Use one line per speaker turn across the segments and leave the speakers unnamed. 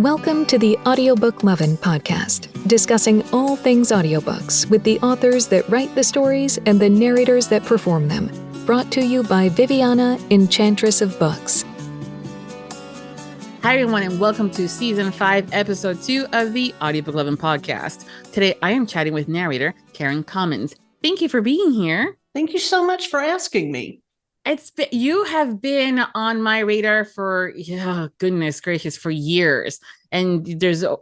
Welcome to the Audiobook Lovin Podcast, discussing all things audiobooks with the authors that write the stories and the narrators that perform them. Brought to you by Viviana, Enchantress of Books.
Hi, everyone, and welcome to Season 5, Episode 2 of the Audiobook Lovin Podcast. Today, I am chatting with narrator Karen Commins. Thank you for being here.
Thank you so much for asking me.
You have been on my radar for, goodness gracious, for years. And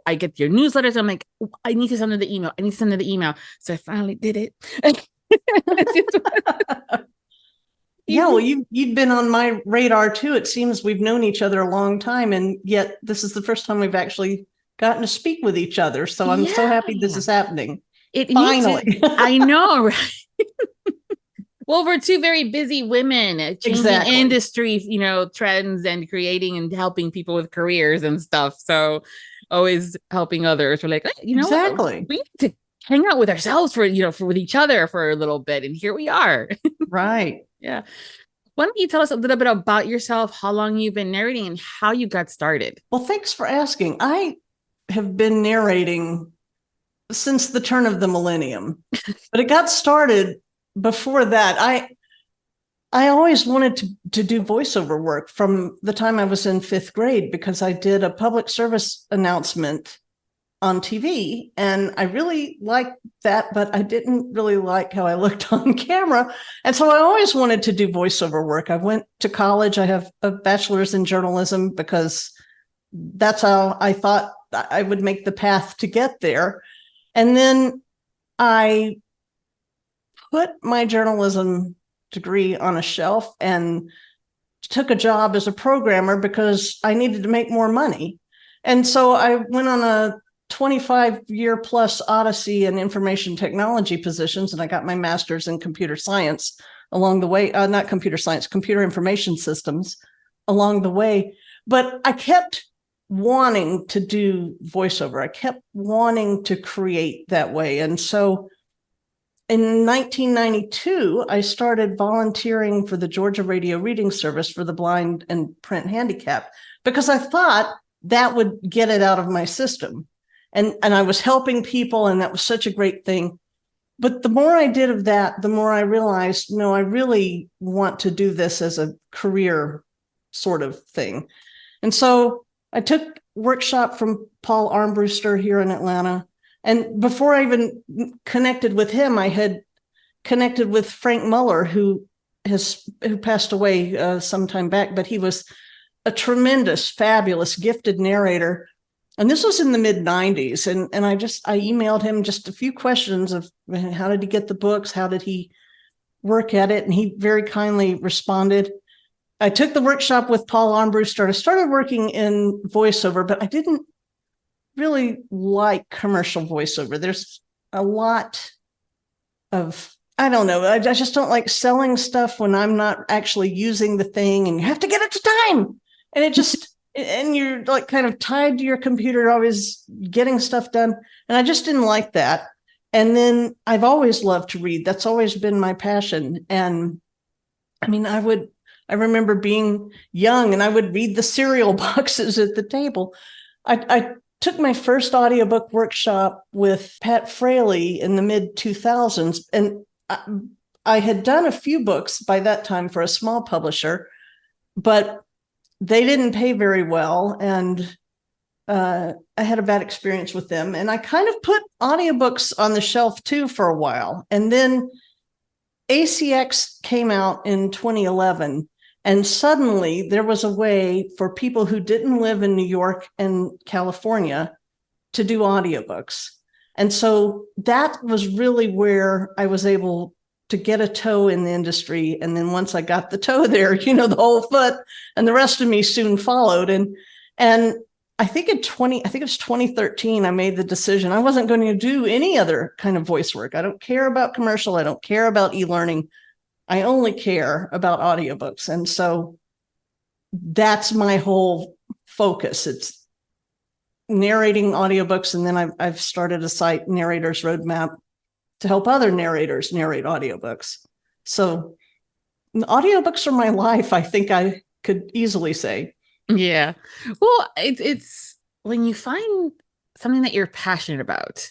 I get your newsletters. I'm like, I need to send her the email. So I finally did it.
Yeah, well, you've been on my radar too. It seems we've known each other a long time, and yet this is the first time we've actually gotten to speak with each other. So I'm so happy this is happening. Finally.
I know, right? Well, we're two very busy women changing industry, trends and creating and helping people with careers and stuff. So always helping others. We're like, we need to hang out with ourselves with each other for a little bit. And here we are.
Right.
Yeah. Why don't you tell us a little bit about yourself, how long you've been narrating and how you got started?
Well, thanks for asking. I have been narrating since the turn of the millennium, but it got started before that. I always wanted to do voiceover work from the time I was in 5th grade, because I did a public service announcement on TV, and I really liked that, but I didn't really like how I looked on camera. And so I always wanted to do voiceover work. I went to college. I have a bachelor's in journalism because that's how I thought I would make the path to get there. And then I put my journalism degree on a shelf and took a job as a programmer because I needed to make more money. And so I went on a 25-year plus odyssey in information technology positions, and I got my master's in computer science along the way. Not computer science, computer information systems along the way. But I kept wanting to do voiceover. I kept wanting to create that way. And so in 1992, I started volunteering for the Georgia Radio Reading Service for the blind and print handicapped, because I thought that would get it out of my system. And I was helping people, and that was such a great thing. But the more I did of that, the more I realized, no, I really want to do this as a career sort of thing. And so I took workshop from Paul Armbruster here in Atlanta. And before I even connected with him, I had connected with Frank Muller, who passed away some time back, but he was a tremendous, fabulous, gifted narrator. And this was in the mid-90s. And I emailed him just a few questions of how did he get the books? How did he work at it? And he very kindly responded. I took the workshop with Paul Armbruster. I started working in voiceover, but I didn't really like commercial voiceover. There's a lot of, I don't know, I just don't like selling stuff when I'm not actually using the thing, and you have to get it to time. And it just, and you're like kind of tied to your computer, always getting stuff done. And I just didn't like that. And then I've always loved to read. That's always been my passion. And I mean, I remember being young and I would read the cereal boxes at the table. I took my first audiobook workshop with Pat Fraley in the mid 2000s. And I had done a few books by that time for a small publisher, but they didn't pay very well. And I had a bad experience with them. And I kind of put audiobooks on the shelf too for a while. And then ACX came out in 2011. And suddenly there was a way for people who didn't live in New York and California to do audiobooks. And so that was really where I was able to get a toe in the industry. And then once I got the toe there, the whole foot, and the rest of me soon followed. And I think it was 2013, I made the decision I wasn't going to do any other kind of voice work. I don't care about commercial. I don't care about e-learning. I only care about audiobooks. And so that's my whole focus. It's narrating audiobooks. And then I've started a site, Narrator's Roadmap, to help other narrators narrate audiobooks. So audiobooks are my life, I think I could easily say.
Yeah. Well, it's when you find something that you're passionate about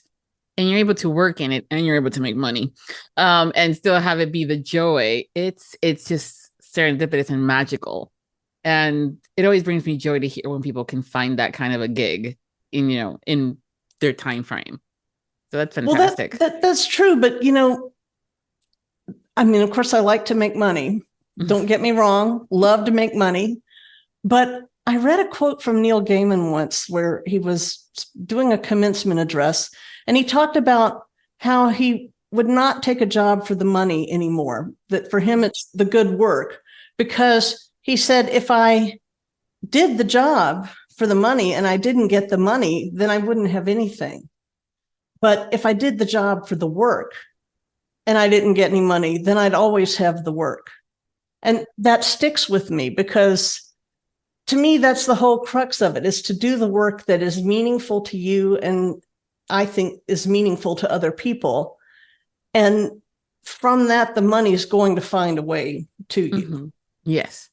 and you're able to work in it and you're able to make money, and still have it be the joy, it's just serendipitous and magical. And it always brings me joy to hear when people can find that kind of a gig in their time frame. So that's fantastic.
Well, that's true. But, I mean, of course, I like to make money. Don't get me wrong. Love to make money. But I read a quote from Neil Gaiman once where he was doing a commencement address, and he talked about how he would not take a job for the money anymore, that for him, it's the good work, because he said, if I did the job for the money and I didn't get the money, then I wouldn't have anything. But if I did the job for the work and I didn't get any money, then I'd always have the work. And that sticks with me, because to me, that's the whole crux of it, is to do the work that is meaningful to you and I think is meaningful to other people. And from that, the money is going to find a way to you.
Mm-hmm. Yes.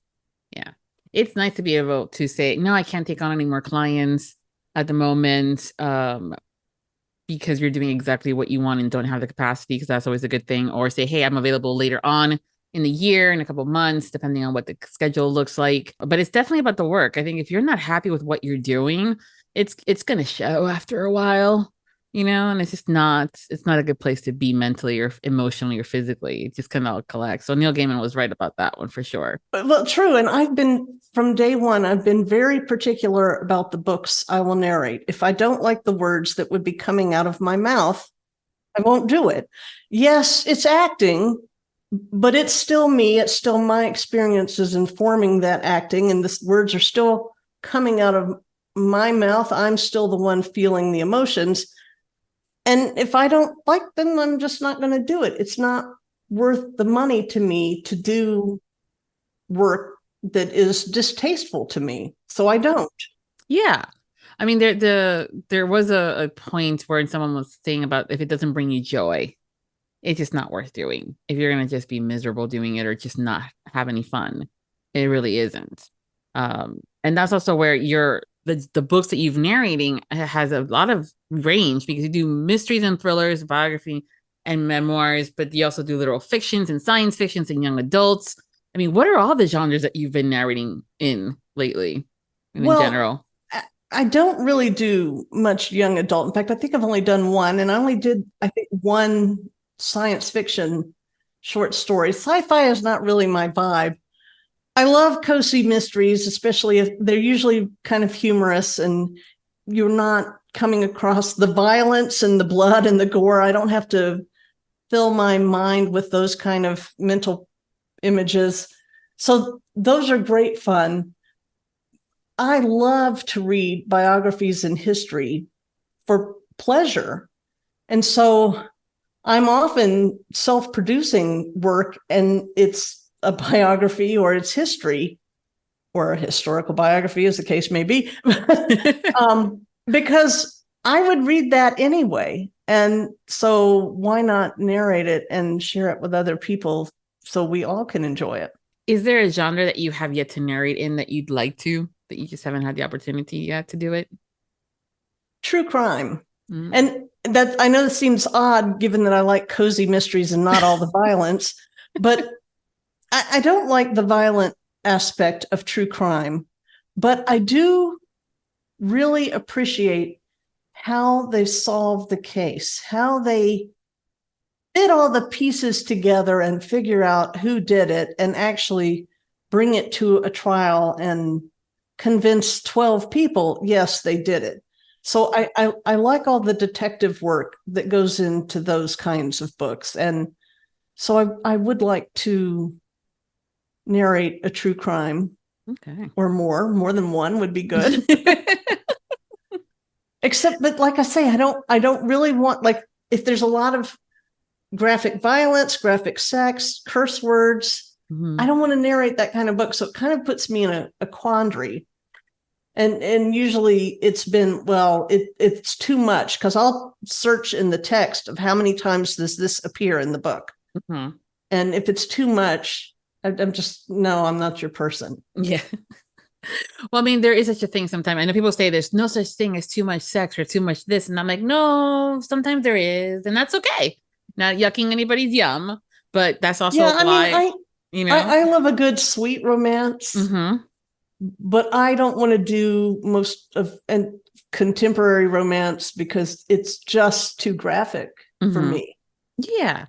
Yeah. It's nice to be able to say, no, I can't take on any more clients at the moment, because you're doing exactly what you want and don't have the capacity, because that's always a good thing. Or say, hey, I'm available later on in the year, in a couple of months, depending on what the schedule looks like. But it's definitely about the work. I think if you're not happy with what you're doing, it's going to show after a while, and it's not a good place to be mentally or emotionally or physically. It just kind of all collects. So Neil Gaiman was right about that one for sure.
Well, true. And from day one, I've been very particular about the books I will narrate. If I don't like the words that would be coming out of my mouth, I won't do it. Yes, it's acting, but it's still me. It's still my experiences informing that acting, and the words are still coming out of my mouth. I'm still the one feeling the emotions. And if I don't like them, I'm just not going to do it. It's not worth the money to me to do work that is distasteful to me. So I don't.
Yeah. I mean, there was a point where someone was saying about, if it doesn't bring you joy, it's just not worth doing. If you're going to just be miserable doing it or just not have any fun, it really isn't. And that's also where the books that you've narrating has a lot of range, because you do mysteries and thrillers, biography and memoirs, but you also do literal fictions and science fictions and young adults. I mean, what are all the genres that you've been narrating in lately in general?
I don't really do much young adult. In fact, I think I've only done one, and I only did, I think, one science fiction short story. Sci-fi is not really my vibe. I love cozy mysteries, especially if they're usually kind of humorous and you're not coming across the violence and the blood and the gore. I don't have to fill my mind with those kind of mental images. So those are great fun. I love to read biographies and history for pleasure. And so I'm often self-producing work, and it's a biography or it's history or a historical biography, as the case may be, because I would read that anyway. And so why not narrate it and share it with other people so we all can enjoy it?
Is there a genre that you have yet to narrate in that you'd like to, that you just haven't had the opportunity yet to do it?
True crime. Mm-hmm. And that, I know it seems odd given that I like cozy mysteries and not all the violence, but I don't like the violent aspect of true crime, but I do really appreciate how they solve the case, how they fit all the pieces together and figure out who did it and actually bring it to a trial and convince 12 people, yes, they did it. So I like all the detective work that goes into those kinds of books. And so I would like to narrate a true crime.
Okay.
Or more than one would be good. Except that, like I say, I don't really want, like, if there's a lot of graphic violence, graphic sex, curse words, I don't want to narrate that kind of book. So it kind of puts me in a quandary. And usually it's been, it's too much, because I'll search in the text of how many times does this appear in the book. Mm-hmm. And if it's too much, I'm just, no, I'm not your person.
Yeah. Well, I mean, there is such a thing sometimes. I know people say there's no such thing as too much sex or too much this. And I'm like, no, sometimes there is. And that's okay. Not yucking anybody's yum, but that's also
Yeah, I
why,
mean,
you know.
I love a good sweet romance, but I don't want to do most of contemporary romance because it's just too graphic for me.
Yeah.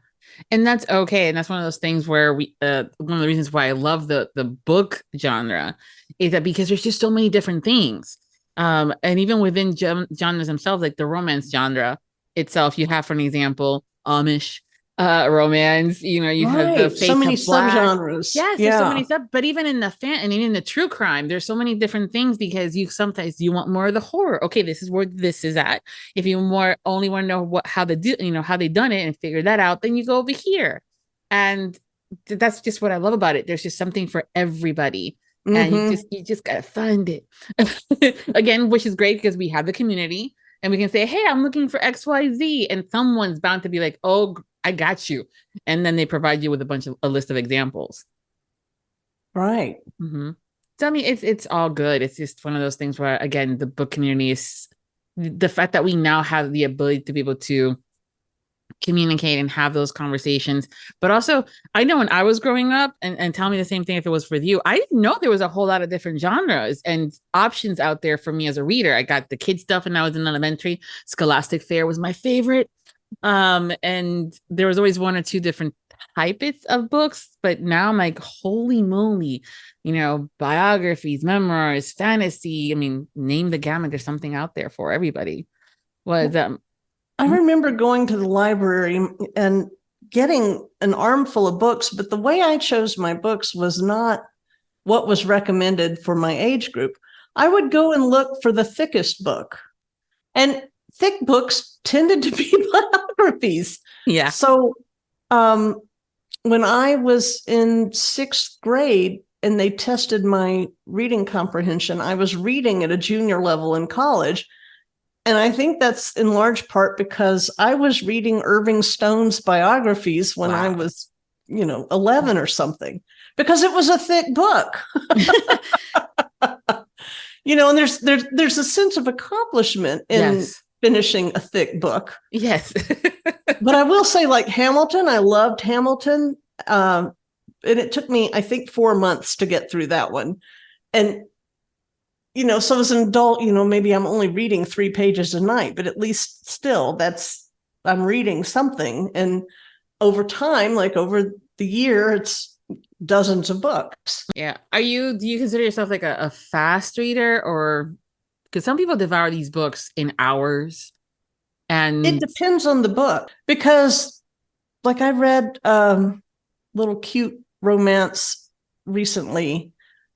And that's okay. And that's one of those things where one of the reasons why I love the book genre is that because there's just so many different things. And even within genres themselves, like the romance genre itself, you have, for an example, Amish romance, you know, you have the
so many subgenres.
Yes, there's so many stuff. But even in the and even in the true crime, there's so many different things because sometimes you want more of the horror. Okay, this is where this is at. If you only want to know how they do, how they done it and figure that out, then you go over here. And that's just what I love about it. There's just something for everybody. And you just gotta find it. Again, which is great because we have the community and we can say, hey, I'm looking for XYZ. And someone's bound to be like, oh, I got you. And then they provide you with a list of examples.
Right.
So I mean, it's all good. It's just one of those things where, again, the book community is the fact that we now have the ability to be able to communicate and have those conversations. But also, I know when I was growing up, and tell me the same thing if it was for you, I didn't know there was a whole lot of different genres and options out there for me as a reader. I got the kid stuff when I was in elementary. Scholastic Fair was my favorite. And there was always one or two different types of books, but now I'm like, holy moly, biographies, memoirs, fantasy. I mean, name the gamut. There's something out there for everybody.
I remember going to the library and getting an armful of books, but the way I chose my books was not what was recommended for my age group. I would go and look for the thickest book, and thick books tended to be biographies.
Yeah.
So when I was in 6th grade and they tested my reading comprehension, I was reading at a junior level in college. And I think that's in large part because I was reading Irving Stone's biographies when I was, 11 or something, because it was a thick book. And there's a sense of accomplishment in finishing a thick book.
Yes.
But I will say, like Hamilton, I loved Hamilton. And it took me, I think, 4 months to get through that one. And so as an adult, maybe I'm only reading 3 pages a night, but at least still I'm reading something. And over time, like over the year, it's dozens of books.
Yeah. Do you consider yourself like a fast reader, or because some people devour these books in hours? And
it depends on the book, because like I read little cute romance recently.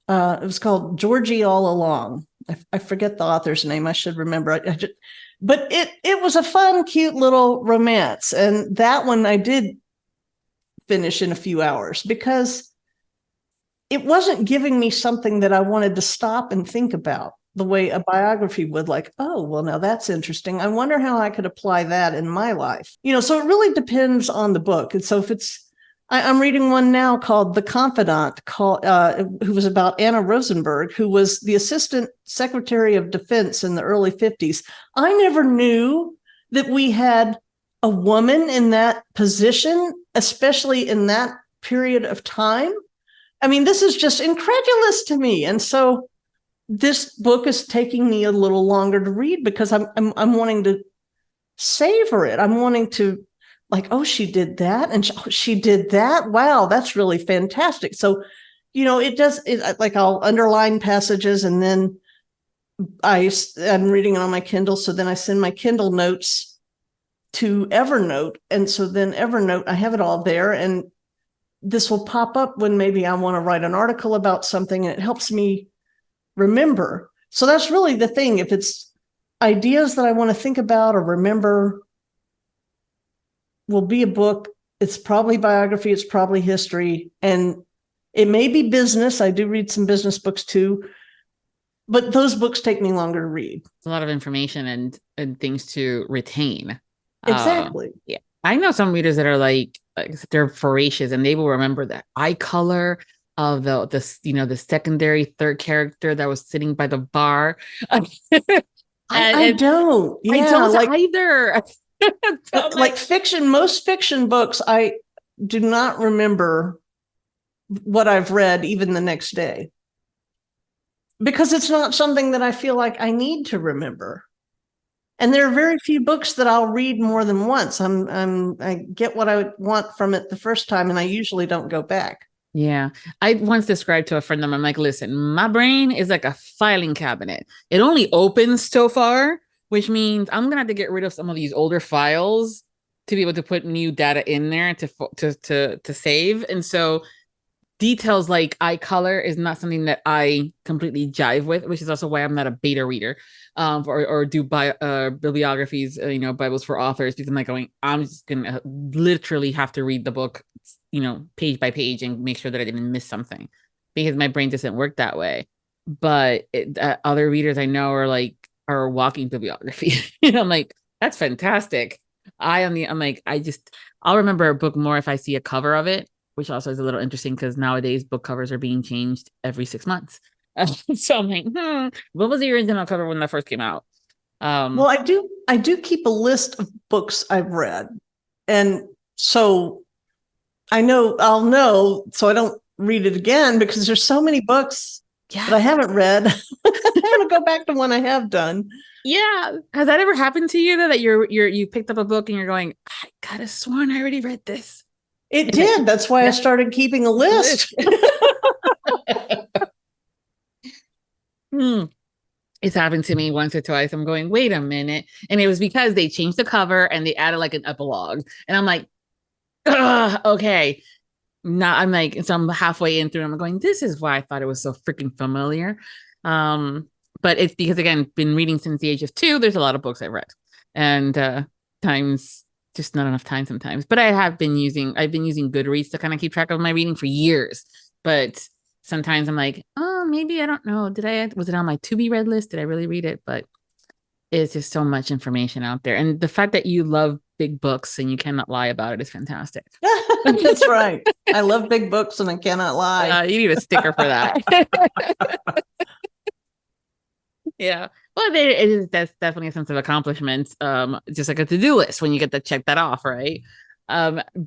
It was called Georgie All Along. I forget the author's name. I should remember. But it was a fun, cute little romance. And that one I did finish in a few hours because it wasn't giving me something that I wanted to stop and think about the way a biography would, like, oh, well, now that's interesting. I wonder how I could apply that in my life. So it really depends on the book. And so if I'm reading one now called The Confidant, who was about Anna Rosenberg, who was the Assistant Secretary of Defense in the early 50s. I never knew that we had a woman in that position, especially in that period of time. I mean, this is just incredulous to me. And so this book is taking me a little longer to read because I'm wanting to savor it. I'm wanting to, like, oh, she did that. And she did that. Wow, that's really fantastic. So, like I'll underline passages and then I'm reading it on my Kindle. So then I send my Kindle notes to Evernote. And so then Evernote, I have it all there. And this will pop up when maybe I want to write an article about something, and it helps me remember. So that's really the thing. If it's ideas that I want to think about or remember, will be a book. It's probably biography. It's probably history. And it may be business. I do read some business books too, but those books take me longer to read.
It's a lot of information and things to retain.
Exactly.
Yeah. I know some readers that are like they're voracious and they will remember that eye color, of the secondary third character that was sitting by the bar.
I don't. Yeah,
I don't either.
like fiction, most fiction books, I do not remember what I've read even the next day, because it's not something that I feel like I need to remember. And there are very few books that I'll read more than once. I get what I want from it the first time, and I usually don't go back.
Yeah. I once described to a friend of mine, I'm like, listen, my brain is like a filing cabinet. It only opens so far, which means I'm gonna have to get rid of some of these older files to be able to put new data in there to save. And so details like eye color is not something that I completely jive with, which is also why I'm not a beta reader, or do bibliographies, Bibles for authors, because I'm just gonna literally have to read the book, page by page, and make sure that I didn't miss something, because my brain doesn't work that way. But other readers I know are walking bibliography. I'm like, that's fantastic. I'll remember a book more if I see a cover of it, which also is a little interesting because nowadays book covers are being changed every 6 months. So I'm like, what was the original cover when that first came out?
Well, I do keep a list of books I've read. And so I'll know, so I don't read it again, because there's so many books that I haven't read. I want to go back to one I have done.
Yeah. Has that ever happened to you, though, that you picked up a book and you're going, I could have sworn I already read this?
It did. That's why I started keeping a list.
It's happened to me once or twice. I'm going, wait a minute. And it was because they changed the cover and they added like an epilogue. And I'm like, okay. Now I'm like, so I'm halfway in through. I'm going, this is why I thought it was so freaking familiar. But it's because, again, been reading since the age of 2. There's a lot of books I've read. And times just not enough time sometimes. But I've been using Goodreads to kind of keep track of my reading for years. But sometimes I'm like, oh, maybe I don't know. Was it on my to be read list? Did I really read it? But it's just so much information out there. And the fact that you love big books and you cannot lie about it is fantastic.
That's right. I love big books and I cannot lie.
You need a sticker for that. Yeah. Well, that's definitely a sense of accomplishment. Just like a to-do list when you get to check that off, right?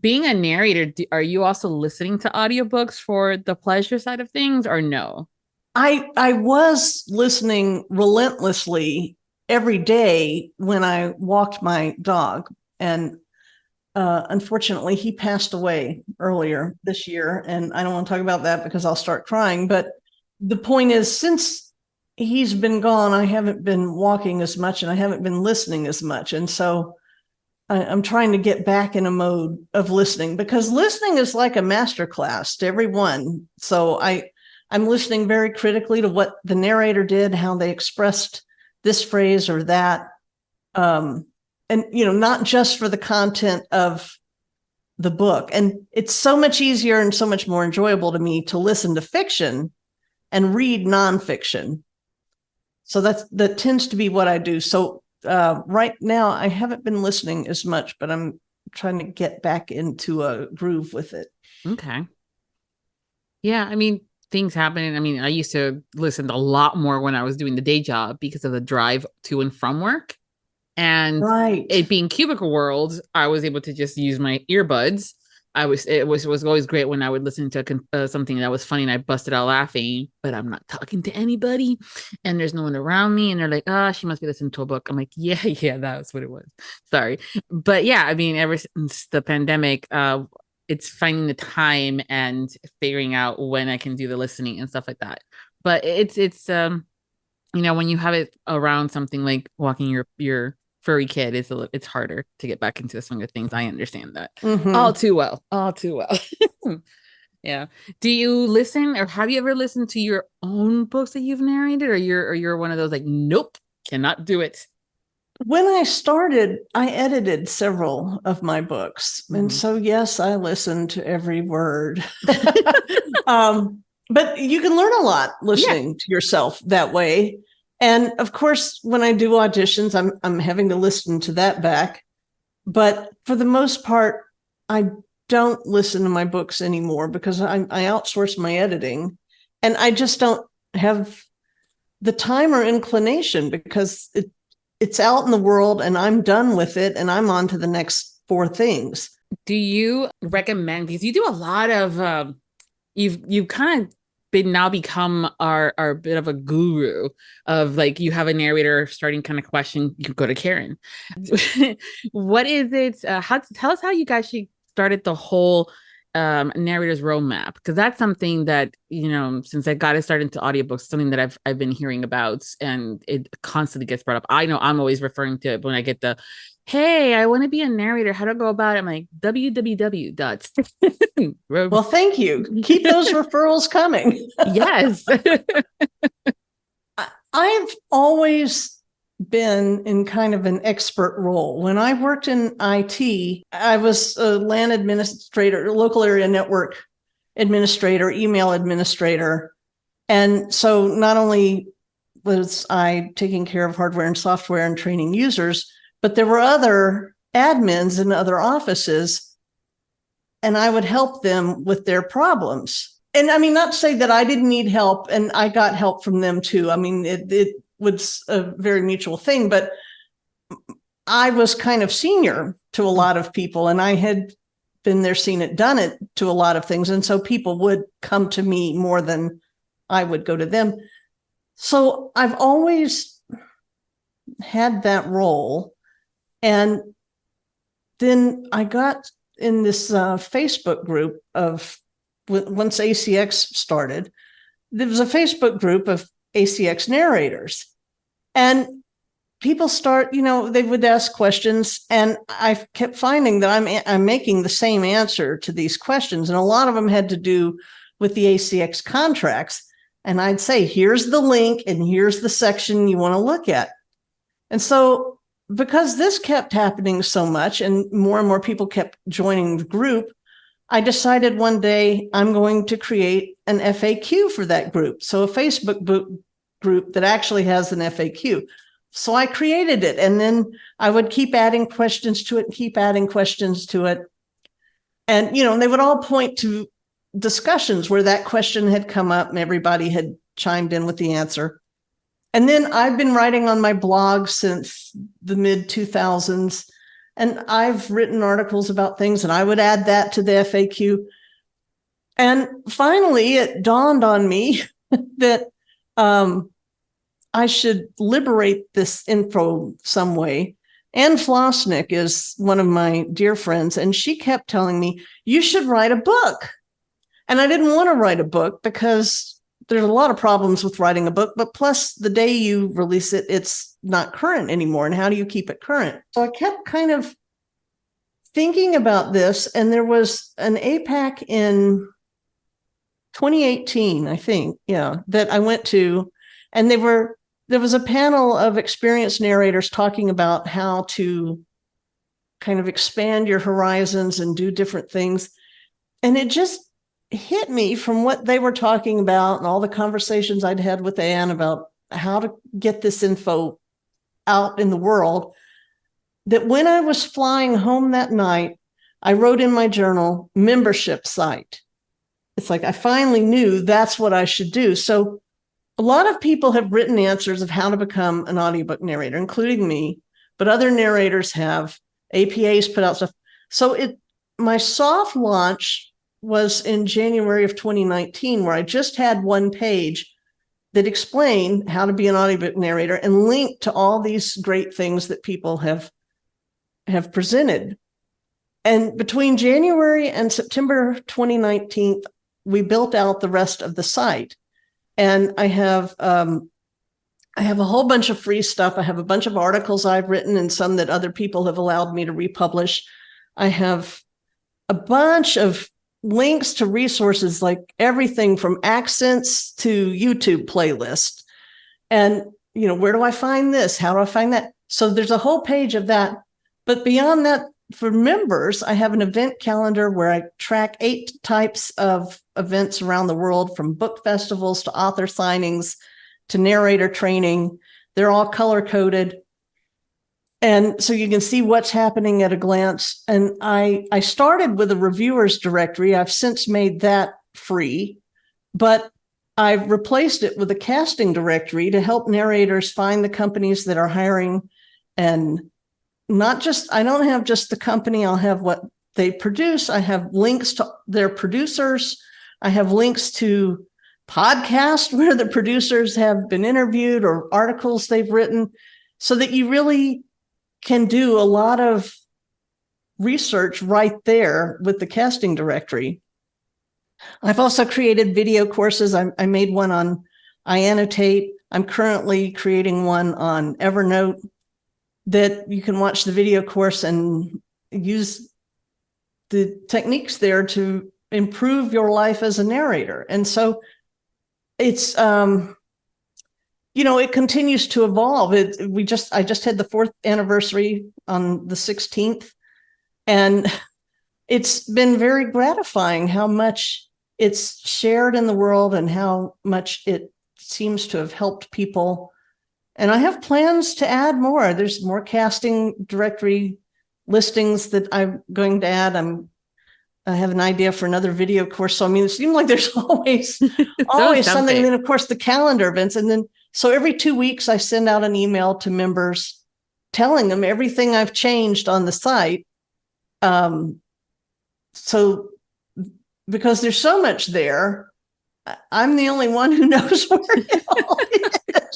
Being a narrator, are you also listening to audiobooks for the pleasure side of things, or no?
I was listening relentlessly every day when I walked my dog. And unfortunately, he passed away earlier this year. And I don't want to talk about that because I'll start crying. But the point is, since he's been gone, I haven't been walking as much and I haven't been listening as much. And so I'm trying to get back in a mode of listening, because listening is like a masterclass to everyone. So I'm listening very critically to what the narrator did, how they expressed this phrase or that. And, not just for the content of the book. And it's so much easier and so much more enjoyable to me to listen to fiction and read nonfiction. So that tends to be what I do. So right now I haven't been listening as much, but I'm trying to get back into a groove with it.
Okay. Yeah. I mean, things happen. I mean, I used to listen a lot more when I was doing the day job because of the drive to and from work. And it being cubicle world, I was able to just use my earbuds. It was always great when I would listen to something that was funny and I busted out laughing, but I'm not talking to anybody and there's no one around me. And they're like, she must be listening to a book. I'm like, yeah, that's what it was. Sorry. But yeah, I mean, ever since the pandemic, it's finding the time and figuring out when I can do the listening and stuff like that. But it's when you have it around something like walking your furry kid, it's harder to get back into the swing of things. I understand that all too well. Yeah. Do you listen, or have you ever listened to your own books that you've narrated, or you're one of those like, nope, cannot do it?
When I started, I edited several of my books. And so, yes, I listened to every word. But you can learn a lot listening to yourself that way. And of course, when I do auditions, I'm having to listen to that back. But for the most part, I don't listen to my books anymore because I outsource my editing, and I just don't have the time or inclination because it's out in the world and I'm done with it and I'm on to the next 4 things.
Do you recommend, because you do a lot of, you've kind of become our bit of a guru of like, you have a narrator starting kind of question, you go to Karen. What is it? Tell us how you guys started the whole narrator's roadmap, because that's something that, you know, since I got started into audiobooks, something that I've been hearing about, and it constantly gets brought up. I know I'm always referring to it when I get the, hey, I want to be a narrator, how to go about it? I'm like, www.
Well, thank you. Keep those referrals coming.
Yes.
I've always been in kind of an expert role. When I worked in IT, I was a LAN administrator, local area network administrator, email administrator. And so not only was I taking care of hardware and software and training users, but there were other admins in other offices, and I would help them with their problems. And I mean, not to say that I didn't need help, and I got help from them too. I mean, it was a very mutual thing, but I was kind of senior to a lot of people, and I had been there, seen it, done it to a lot of things. And so people would come to me more than I would go to them. So I've always had that role. And then I got in this Facebook group of, once ACX started, there was a Facebook group of ACX narrators, and people start, you know, they would ask questions, and I kept finding that I'm making the same answer to these questions. And a lot of them had to do with the ACX contracts. And I'd say, here's the link and here's the section you want to look at. And so because this kept happening so much and more people kept joining the group, I decided one day I'm going to create an FAQ for that group. So a Facebook group that actually has an FAQ. So I created it, and then I would keep adding questions to it and keep adding questions to it. And, you know, they would all point to discussions where that question had come up and everybody had chimed in with the answer. And then I've been writing on my blog since the mid 2000s, and I've written articles about things, and I would add that to the FAQ. And finally, it dawned on me that I should liberate this info some way. Ann Flosnick is one of my dear friends, and she kept telling me, you should write a book. And I didn't want to write a book because there's a lot of problems with writing a book, but plus the day you release it, it's not current anymore. And how do you keep it current? So I kept kind of thinking about this, and there was an APAC in 2018, I think, that I went to, and there was a panel of experienced narrators talking about how to kind of expand your horizons and do different things. And it just hit me from what they were talking about and all the conversations I'd had with Anne about how to get this info out in the world, that when I was flying home that night, I wrote in my journal, membership site. It's like I finally knew that's what I should do. So a lot of people have written answers of how to become an audiobook narrator, including me, but other narrators have. APAs put out stuff. So my soft launch was in January of 2019, where I just had one page that explained how to be an audiobook narrator and linked to all these great things that people have presented. And between January and September 2019, we built out the rest of the site. And I have a whole bunch of free stuff. I have a bunch of articles I've written and some that other people have allowed me to republish. I have a bunch of links to resources, like everything from accents to YouTube playlists. And, you know, where do I find this? How do I find that? So there's a whole page of that. But beyond that, for members, I have an event calendar where I track 8 types of events around the world, from book festivals to author signings to narrator training. They're all color coded. And so you can see what's happening at a glance. And I started with a reviewer's directory. I've since made that free, but I've replaced it with a casting directory to help narrators find the companies that are hiring. And I don't have just the company, I'll have what they produce. I have links to their producers. I have links to podcasts where the producers have been interviewed or articles they've written, so that you really can do a lot of research right there with the casting directory. I've also created video courses. I made one on iAnnotate. I'm currently creating one on Evernote that you can watch the video course and use the techniques there to improve your life as a narrator. And so it's, it continues to evolve. I just had the 4th anniversary on the 16th, and it's been very gratifying how much it's shared in the world and how much it seems to have helped people. And I have plans to add more. There's more casting directory listings that I'm going to add. I have an idea for another video course. So, it seems like there's always something. And then, of course, the calendar events. And then, so every 2 weeks, I send out an email to members telling them everything I've changed on the site. So, because there's so much there, I'm the only one who knows where it all is.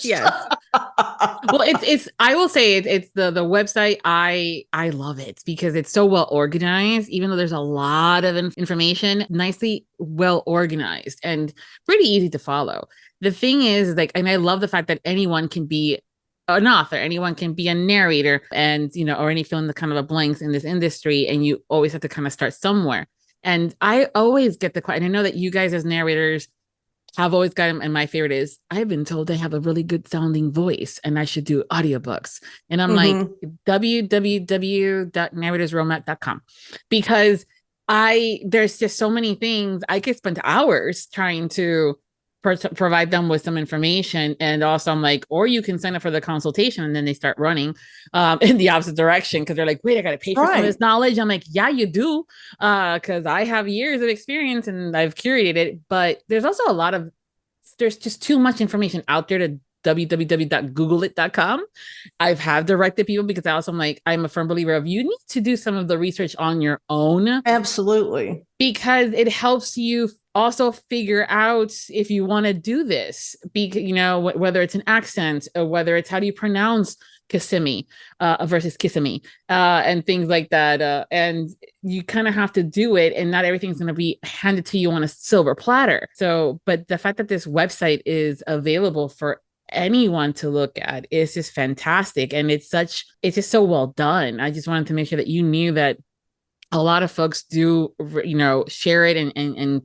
Yes. Well, I will say it's the website. I love it because it's so well organized, even though there's a lot of information, nicely well organized and pretty easy to follow. The thing is, and I love the fact that anyone can be an author, anyone can be a narrator, and, or any fill in the kind of a blanks in this industry. And you always have to kind of start somewhere. And I always get the question. I know that you guys as narrators have always got them. And my favorite is, I've been told I have a really good sounding voice and I should do audiobooks. And I'm like, www.narratorsroadmap.com, because there's just so many things. I could spend hours trying to provide them with some information. And also I'm like, or you can sign up for the consultation, and then they start running in the opposite direction, because they're like, wait, I got to pay for some of this knowledge. I'm like, yeah, you do, because I have years of experience and I've curated it. But there's also there's just too much information out there to www.googleit.com. I have directed people, because I'm a firm believer of, you need to do some of the research on your own.
Absolutely.
Because it helps you also figure out if you want to do this, whether it's an accent or whether it's how do you pronounce Kissimmee versus Kissimmee and things like that. And you kind of have to do it, and not everything's going to be handed to you on a silver platter. So, but the fact that this website is available for anyone to look at is just fantastic. And it's just so well done. I just wanted to make sure that you knew that a lot of folks do, share it and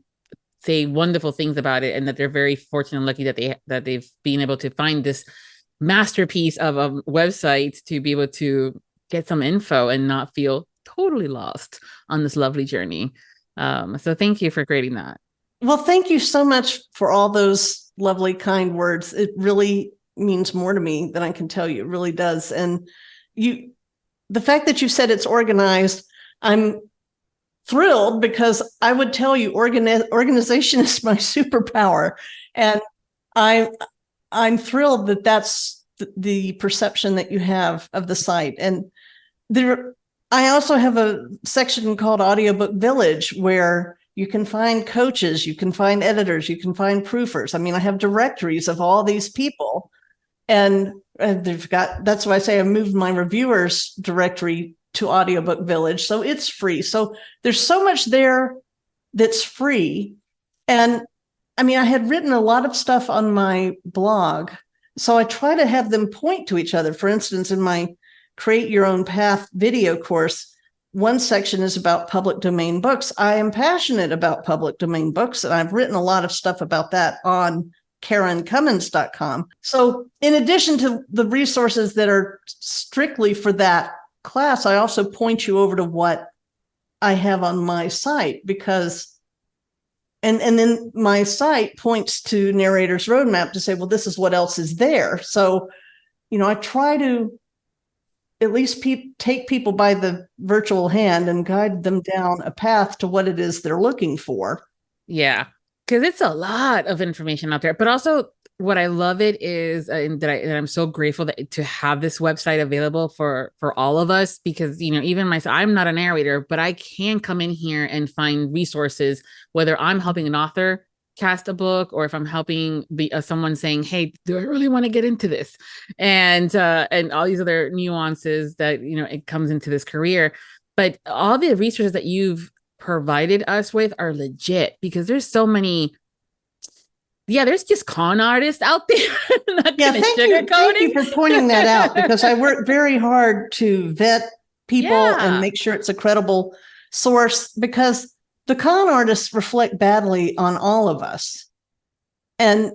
say wonderful things about it, and that they're very fortunate and lucky that they've been able to find this masterpiece of a website to be able to get some info and not feel totally lost on this lovely journey. So thank you for creating that.
Well, thank you so much for all those lovely, kind words. It really means more to me than I can tell you. It really does. And the fact that you said it's organized, I'm thrilled, because I would tell you organization is my superpower. And I'm thrilled that that's the perception that you have of the site. And I also have a section called Audiobook Village, where you can find coaches, you can find editors, you can find proofers. I have directories of all these people. And that's why I say I moved my reviewers directory to Audiobook Village. So it's free. So there's so much there that's free. And I had written a lot of stuff on my blog. So I try to have them point to each other. For instance, in my Create Your Own Path video course, one section is about public domain books. I am passionate about public domain books, and I've written a lot of stuff about that on KarenCommins.com. So in addition to the resources that are strictly for that class, I also point you over to what I have on my site, because and then my site points to Narrator's Roadmap to say, well, this is what else is there. So, I try to at least take people by the virtual hand and guide them down a path to what it is they're looking for.
Yeah, because it's a lot of information out there. But also, what I love it is that I'm so grateful to have this website available for all of us, because, you know, even myself, I'm not a narrator, but I can come in here and find resources, whether I'm helping an author cast a book, or if I'm helping someone saying, hey, do I really want to get into this? And all these other nuances that, you know, it comes into this career. But all the resources that you've provided us with are legit, because there's so many. Yeah, there's just con artists out there.
Thank you for pointing that out, because I work very hard to vet people and make sure it's a credible source, because the con artists reflect badly on all of us. And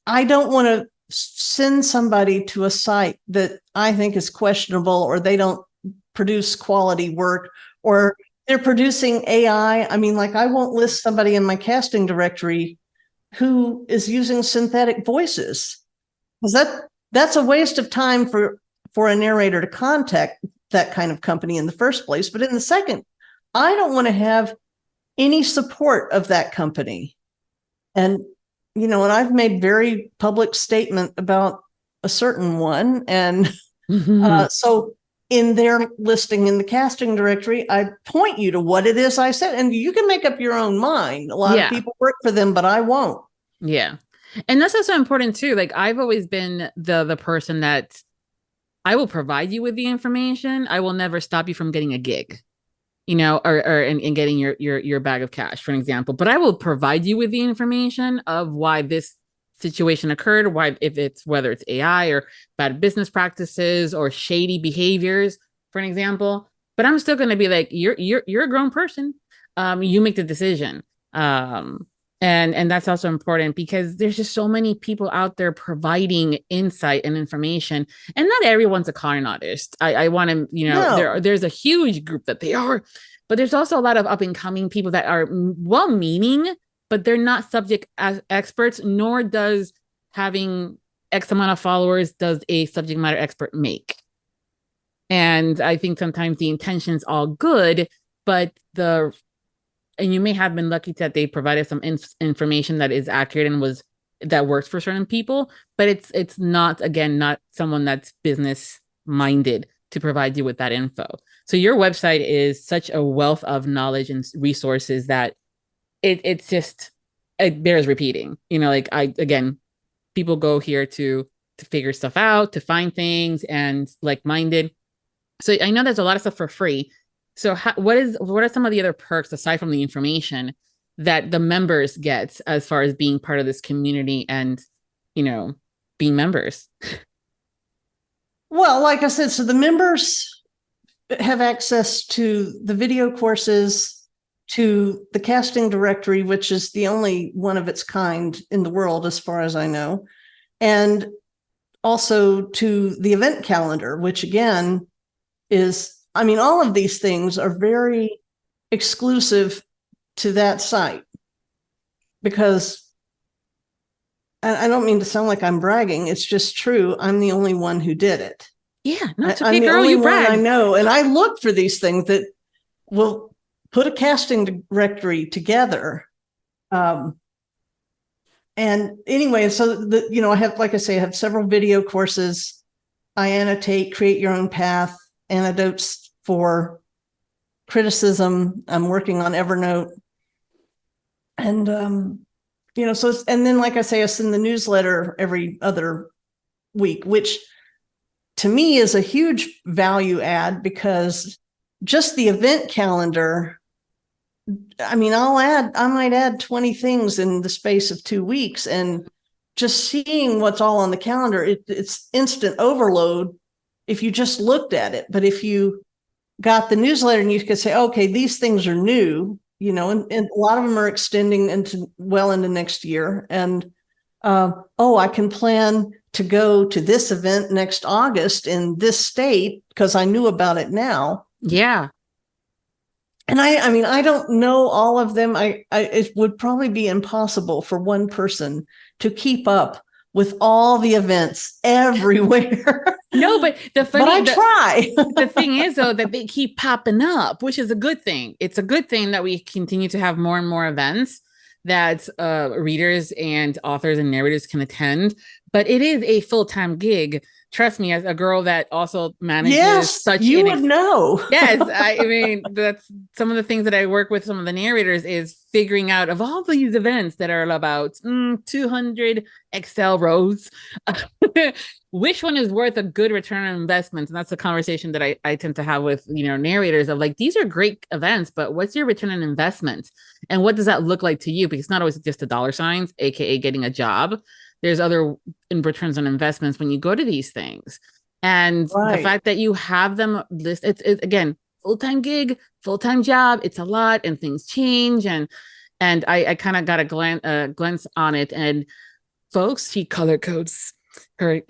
I don't want to send somebody to a site that I think is questionable, or they don't produce quality work, or they're producing AI. I mean, like, I won't list somebody in my casting directory who is using synthetic voices, because that's a waste of time for a narrator to contact that kind of company in the first place. But in the second, I don't want to have any support of that company. And, you know, and I've made very public statement about a certain one. And so in their listing in the casting directory, I point you to what it is I said, and you can make up your own mind. A lot of people work for them, but I won't.
Yeah. And that's also important too. Like, I've always been the person that I will provide you with the information. I will never stop you from getting a gig, you know, or and getting your bag of cash, for an example. But I will provide you with the information of why this situation occurred, whether it's AI or bad business practices or shady behaviors, for an example. But I'm still going to be like, you're a grown person. You make the decision. And that's also important, because there's just so many people out there providing insight and information, and not everyone's a con artist. I want to, you know, there's a huge group that they are, but there's also a lot of up and coming people that are well-meaning, but they're not subject experts, nor does having X amount of followers does a subject matter expert make. And I think sometimes the intention's all good, but and you may have been lucky that they provided some information that is accurate and that works for certain people, but it's not someone that's business minded to provide you with that info. So your website is such a wealth of knowledge and resources that it bears repeating. You know, like, people go here to figure stuff out, to find things, and like-minded. So I know there's a lot of stuff for free. So what are some of the other perks, aside from the information, that the members get as far as being part of this community and, you know, being members?
Well, like I said, so the members have access to the video courses, to the casting directory, which is the only one of its kind in the world, as far as I know, and also to the event calendar, which again is, I mean, all of these things are very exclusive to that site, because I don't mean to sound like I'm bragging. It's just true. I'm the only one who did it.
Yeah, no, it's
I'm
okay,
the
girl.
only
You
one
brag.
I know, and I look for these things that will put a casting directory together. And anyway, so I have, like I say, I have several video courses. I annotate, create your own path, antidotes for criticism. I'm working on Evernote, and and then, like I say, I send the newsletter every other week, which to me is a huge value add, because just the event calendar, I mean, I might add 20 things in the space of 2 weeks, and just seeing what's all on the calendar, it's instant overload if you just looked at it. But if you got the newsletter and you could say, okay, these things are new, and a lot of them are extending into next year. And, I can plan to go to this event next August in this state because I knew about it now.
Yeah.
And I mean, I don't know all of them. It would probably be impossible for one person to keep up with all the events everywhere.
No, but
I try.
The thing is, though, that they keep popping up, which is a good thing. It's a good thing that we continue to have more and more events that readers and authors and narrators can attend. But it is a full-time gig. Trust me, as a girl that also manages such
you would know.
Yes, I mean, that's some of the things that I work with some of the narrators is figuring out of all these events that are about 200 Excel rows, which one is worth a good return on investment. And that's the conversation that I tend to have with, narrators of like, these are great events, but what's your return on investment? And what does that look like to you? Because it's not always just the dollar signs, AKA getting a job. There's other returns on investments when you go to these things. And the fact that you have them list, it's again, full-time gig, full-time job. It's a lot and things change. And I kind of got a glance on it. And folks, she color codes her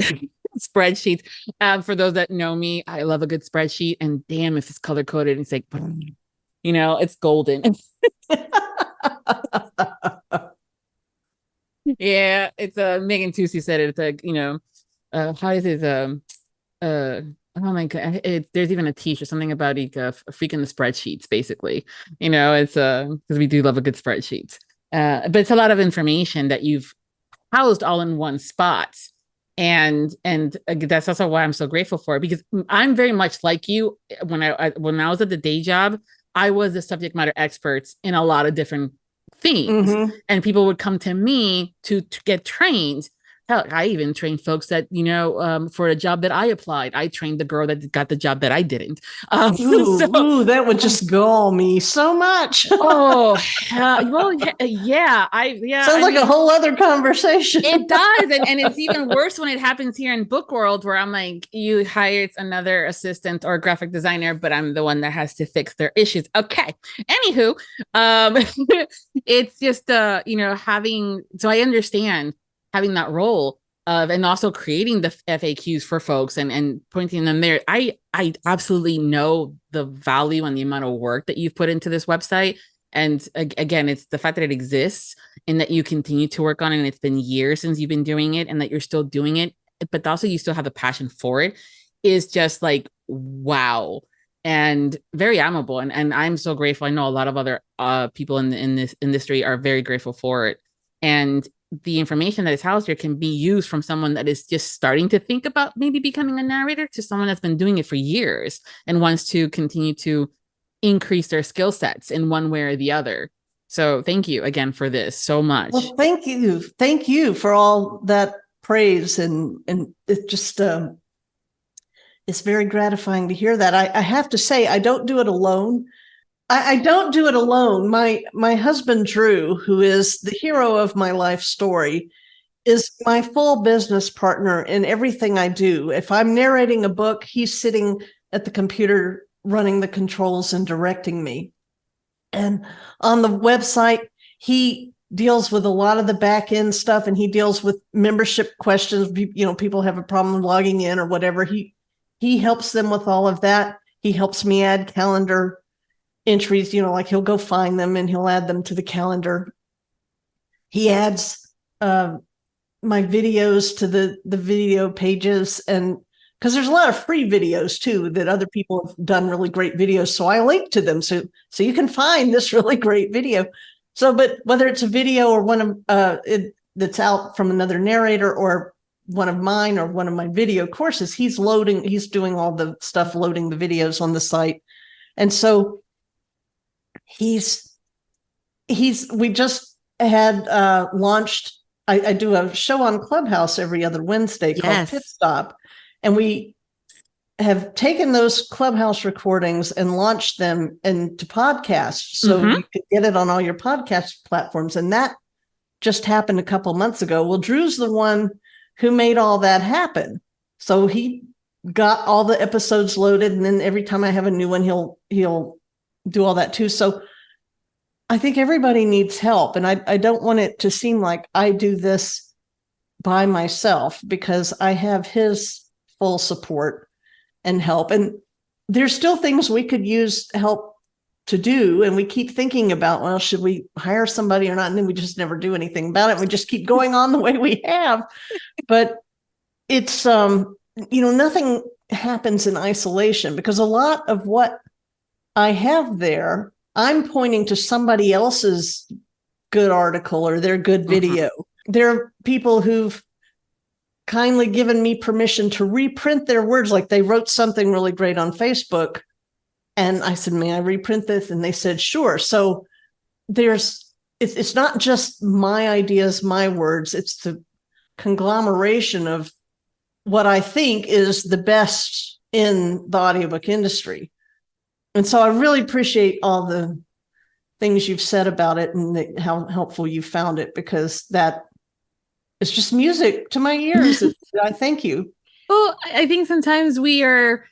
spreadsheets. For those that know me, I love a good spreadsheet. And damn, if it's color coded, it's like, it's golden. Yeah, it's Megan Tusi said it. It's like, how is it? Oh my god, there's even a t-shirt, something about freaking the spreadsheets, basically. It's because we do love a good spreadsheet. But it's a lot of information that you've housed all in one spot. And that's also why I'm so grateful for it, because I'm very much like you. When I was at the day job, I was the subject matter expert in a lot of different things, and people would come to me to get trained. Hell, I even trained folks that, for a job that I applied. I trained the girl that got the job that I didn't.
That would just gall me so much.
Well, yeah.
Sounds like a whole other conversation.
It does. And it's even worse when it happens here in book world, where I'm like, you hired another assistant or graphic designer, but I'm the one that has to fix their issues. Okay. Anywho, it's just, so I understand having that role of, and also creating the FAQs for folks and pointing them there. I absolutely know the value and the amount of work that you've put into this website. And again, it's the fact that it exists and that you continue to work on it. And it's been years since you've been doing it and that you're still doing it, but also you still have the passion for it, is just like, wow. And very admirable. And I'm so grateful. I know a lot of other people in this industry are very grateful for it. And the information that is housed here can be used from someone that is just starting to think about maybe becoming a narrator to someone that's been doing it for years and wants to continue to increase their skill sets in one way or the other. So thank you again for this so much.
Well, thank you. Thank you for all that praise. And it just, it's very gratifying to hear that. I have to say, I don't do it alone. I don't do it alone. My husband, Drew, who is the hero of my life story, is my full business partner in everything I do. If I'm narrating a book, he's sitting at the computer running the controls and directing me. And on the website, he deals with a lot of the back end stuff, and he deals with membership questions. People have a problem logging in or whatever. He helps them with all of that. He helps me add calendar entries, like he'll go find them and he'll add them to the calendar. He adds my videos to the video pages, and because there's a lot of free videos too that other people have done really great videos, so I link to them so you can find this really great video. So, but whether it's a video or one of that's out from another narrator or one of mine or one of my video courses, he's doing all the stuff, loading the videos on the site, and so we just had launched, I do a show on Clubhouse every other Wednesday called Pit Stop. And we have taken those Clubhouse recordings and launched them into podcasts. So you can get it on all your podcast platforms. And that just happened a couple months ago. Well, Drew's the one who made all that happen. So he got all the episodes loaded. And then every time I have a new one, he'll do all that too. So I think everybody needs help. And I don't want it to seem like I do this by myself, because I have his full support and help. And there's still things we could use help to do. And we keep thinking about, well, should we hire somebody or not? And then we just never do anything about it. We just keep going on the way we have. But it's nothing happens in isolation, because a lot of what I have there, I'm pointing to somebody else's good article or their good video. There are people who've kindly given me permission to reprint their words. Like they wrote something really great on Facebook. And I said, may I reprint this? And they said, sure. So it's not just my ideas, my words. It's the conglomeration of what I think is the best in the audiobook industry. And so I really appreciate all the things you've said about it and how helpful you found it, because that is just music to my ears. I thank you.
Well, I think sometimes we are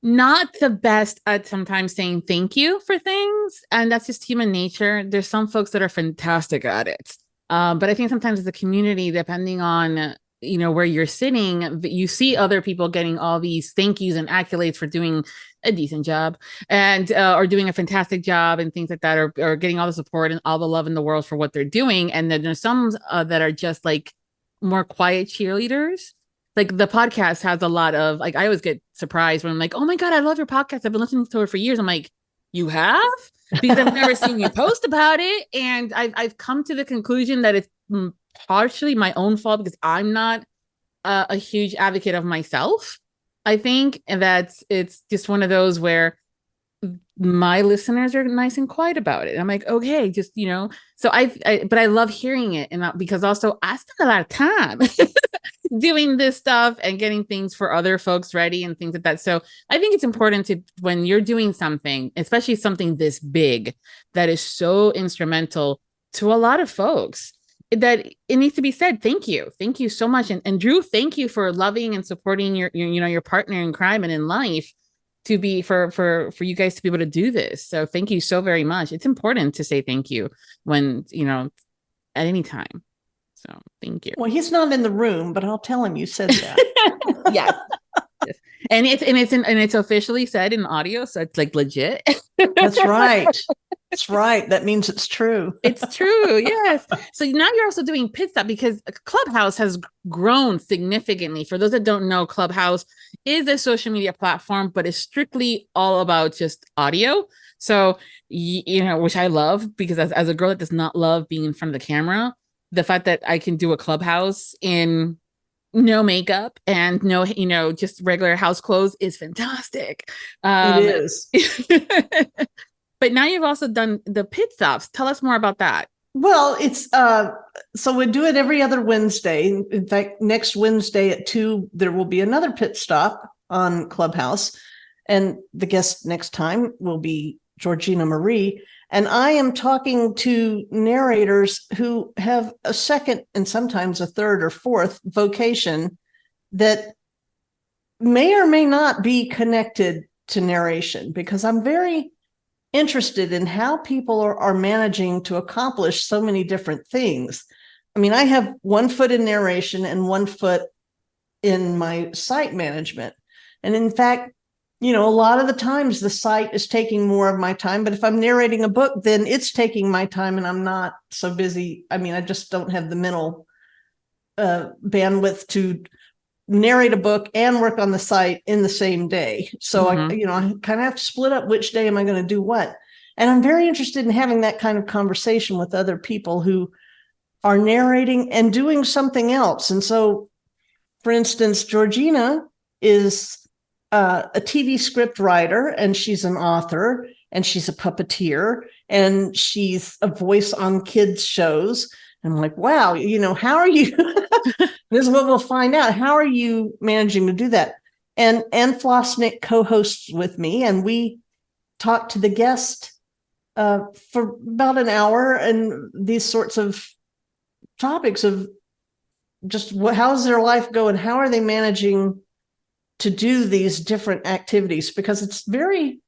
not the best at sometimes saying thank you for things. And that's just human nature. There's some folks that are fantastic at it. But I think sometimes as a community, depending on, where you're sitting, you see other people getting all these thank yous and accolades for doing a decent job and or doing a fantastic job and things like that, or getting all the support and all the love in the world for what they're doing. And then there's some that are just like more quiet cheerleaders. Like the podcast has a lot of, like, I always get surprised when I'm like, oh my God, I love your podcast. I've been listening to it for years. I'm like, you have? Because I've never seen you post about it. And I've come to the conclusion that it's partially my own fault because I'm not a huge advocate of myself. I think, and it's just one of those where my listeners are nice and quiet about it. And I'm like, okay, just, so but I love hearing it. And because also I spend a lot of time doing this stuff and getting things for other folks ready and things like that. So I think it's important to, when you're doing something, especially something this big, that is so instrumental to a lot of folks, that it needs to be said, thank you so much. And Drew, thank you for loving and supporting your partner in crime and in life, to be for you guys to be able to do this. So thank you so very much. It's important to say thank you when, at any time. So thank you.
Well, he's not in the room, but I'll tell him you said that.
Yes. And it's officially said in audio, so it's like legit.
That's right. That's right. That means it's true.
It's true. Yes. So now you're also doing Pit Stop, because Clubhouse has grown significantly. For those that don't know, Clubhouse is a social media platform, but it's strictly all about just audio. So, which I love, because as a girl that does not love being in front of the camera, the fact that I can do a Clubhouse in no makeup and no, just regular house clothes is fantastic.
It is.
But now you've also done the Pit Stops. Tell us more about that.
Well, it's so we do it every other Wednesday. In fact, next Wednesday at 2, there will be another Pit Stop on Clubhouse. And the guest next time will be Georgina Marie. And I am talking to narrators who have a second and sometimes a third or fourth vocation that may or may not be connected to narration, because I'm very interested in how people are managing to accomplish so many different things. I mean, I have one foot in narration and one foot in my site management. And in fact, a lot of the times the site is taking more of my time, but if I'm narrating a book, then it's taking my time and I'm not so busy. I mean, I just don't have the mental bandwidth to narrate a book and work on the site in the same day. So I kind of have to split up which day am I going to do what. And I'm very interested in having that kind of conversation with other people who are narrating and doing something else. And so, for instance, Georgina is a TV script writer, and she's an author, and she's a puppeteer, and she's a voice on kids shows. And I'm like, wow, how are you? This is what we'll find out. How are you managing to do that? And Ann Flosnick co-hosts with me, and we talk to the guest for about an hour, and these sorts of topics of just how's their life going? How are they managing to do these different activities? Because it's very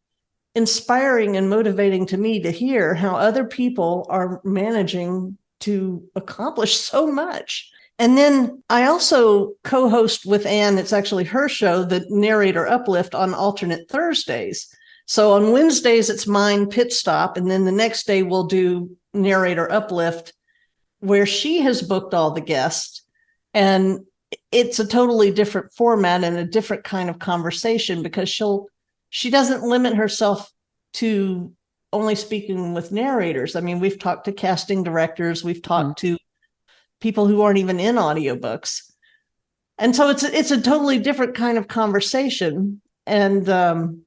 inspiring and motivating to me to hear how other people are managing to accomplish so much. And then I also co-host with Anne, it's actually her show, the Narrator Uplift, on alternate Thursdays. So on Wednesdays, it's mine, Pit Stop, and then the next day we'll do Narrator Uplift, where she has booked all the guests. And it's a totally different format and a different kind of conversation, because she doesn't limit herself to only speaking with narrators. I mean, we've talked to casting directors, we've talked to people who aren't even in audiobooks. And so it's a totally different kind of conversation. And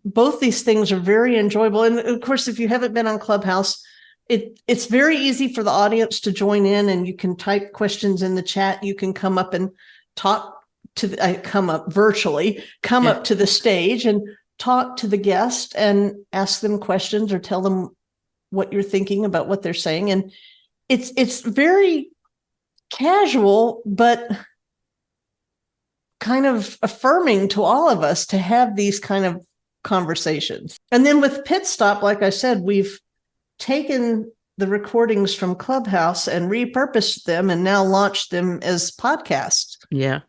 both these things are very enjoyable. And of course, if you haven't been on Clubhouse, it's very easy for the audience to join in, and you can type questions in the chat. You can come up and talk come up virtually, up to the stage and talk to the guest and ask them questions or tell them what you're thinking about what they're saying. And it's very casual, but kind of affirming to all of us to have these kind of conversations. And then with Pit Stop, like I said, we've taken the recordings from Clubhouse and repurposed them and now launched them as podcasts.
Yeah.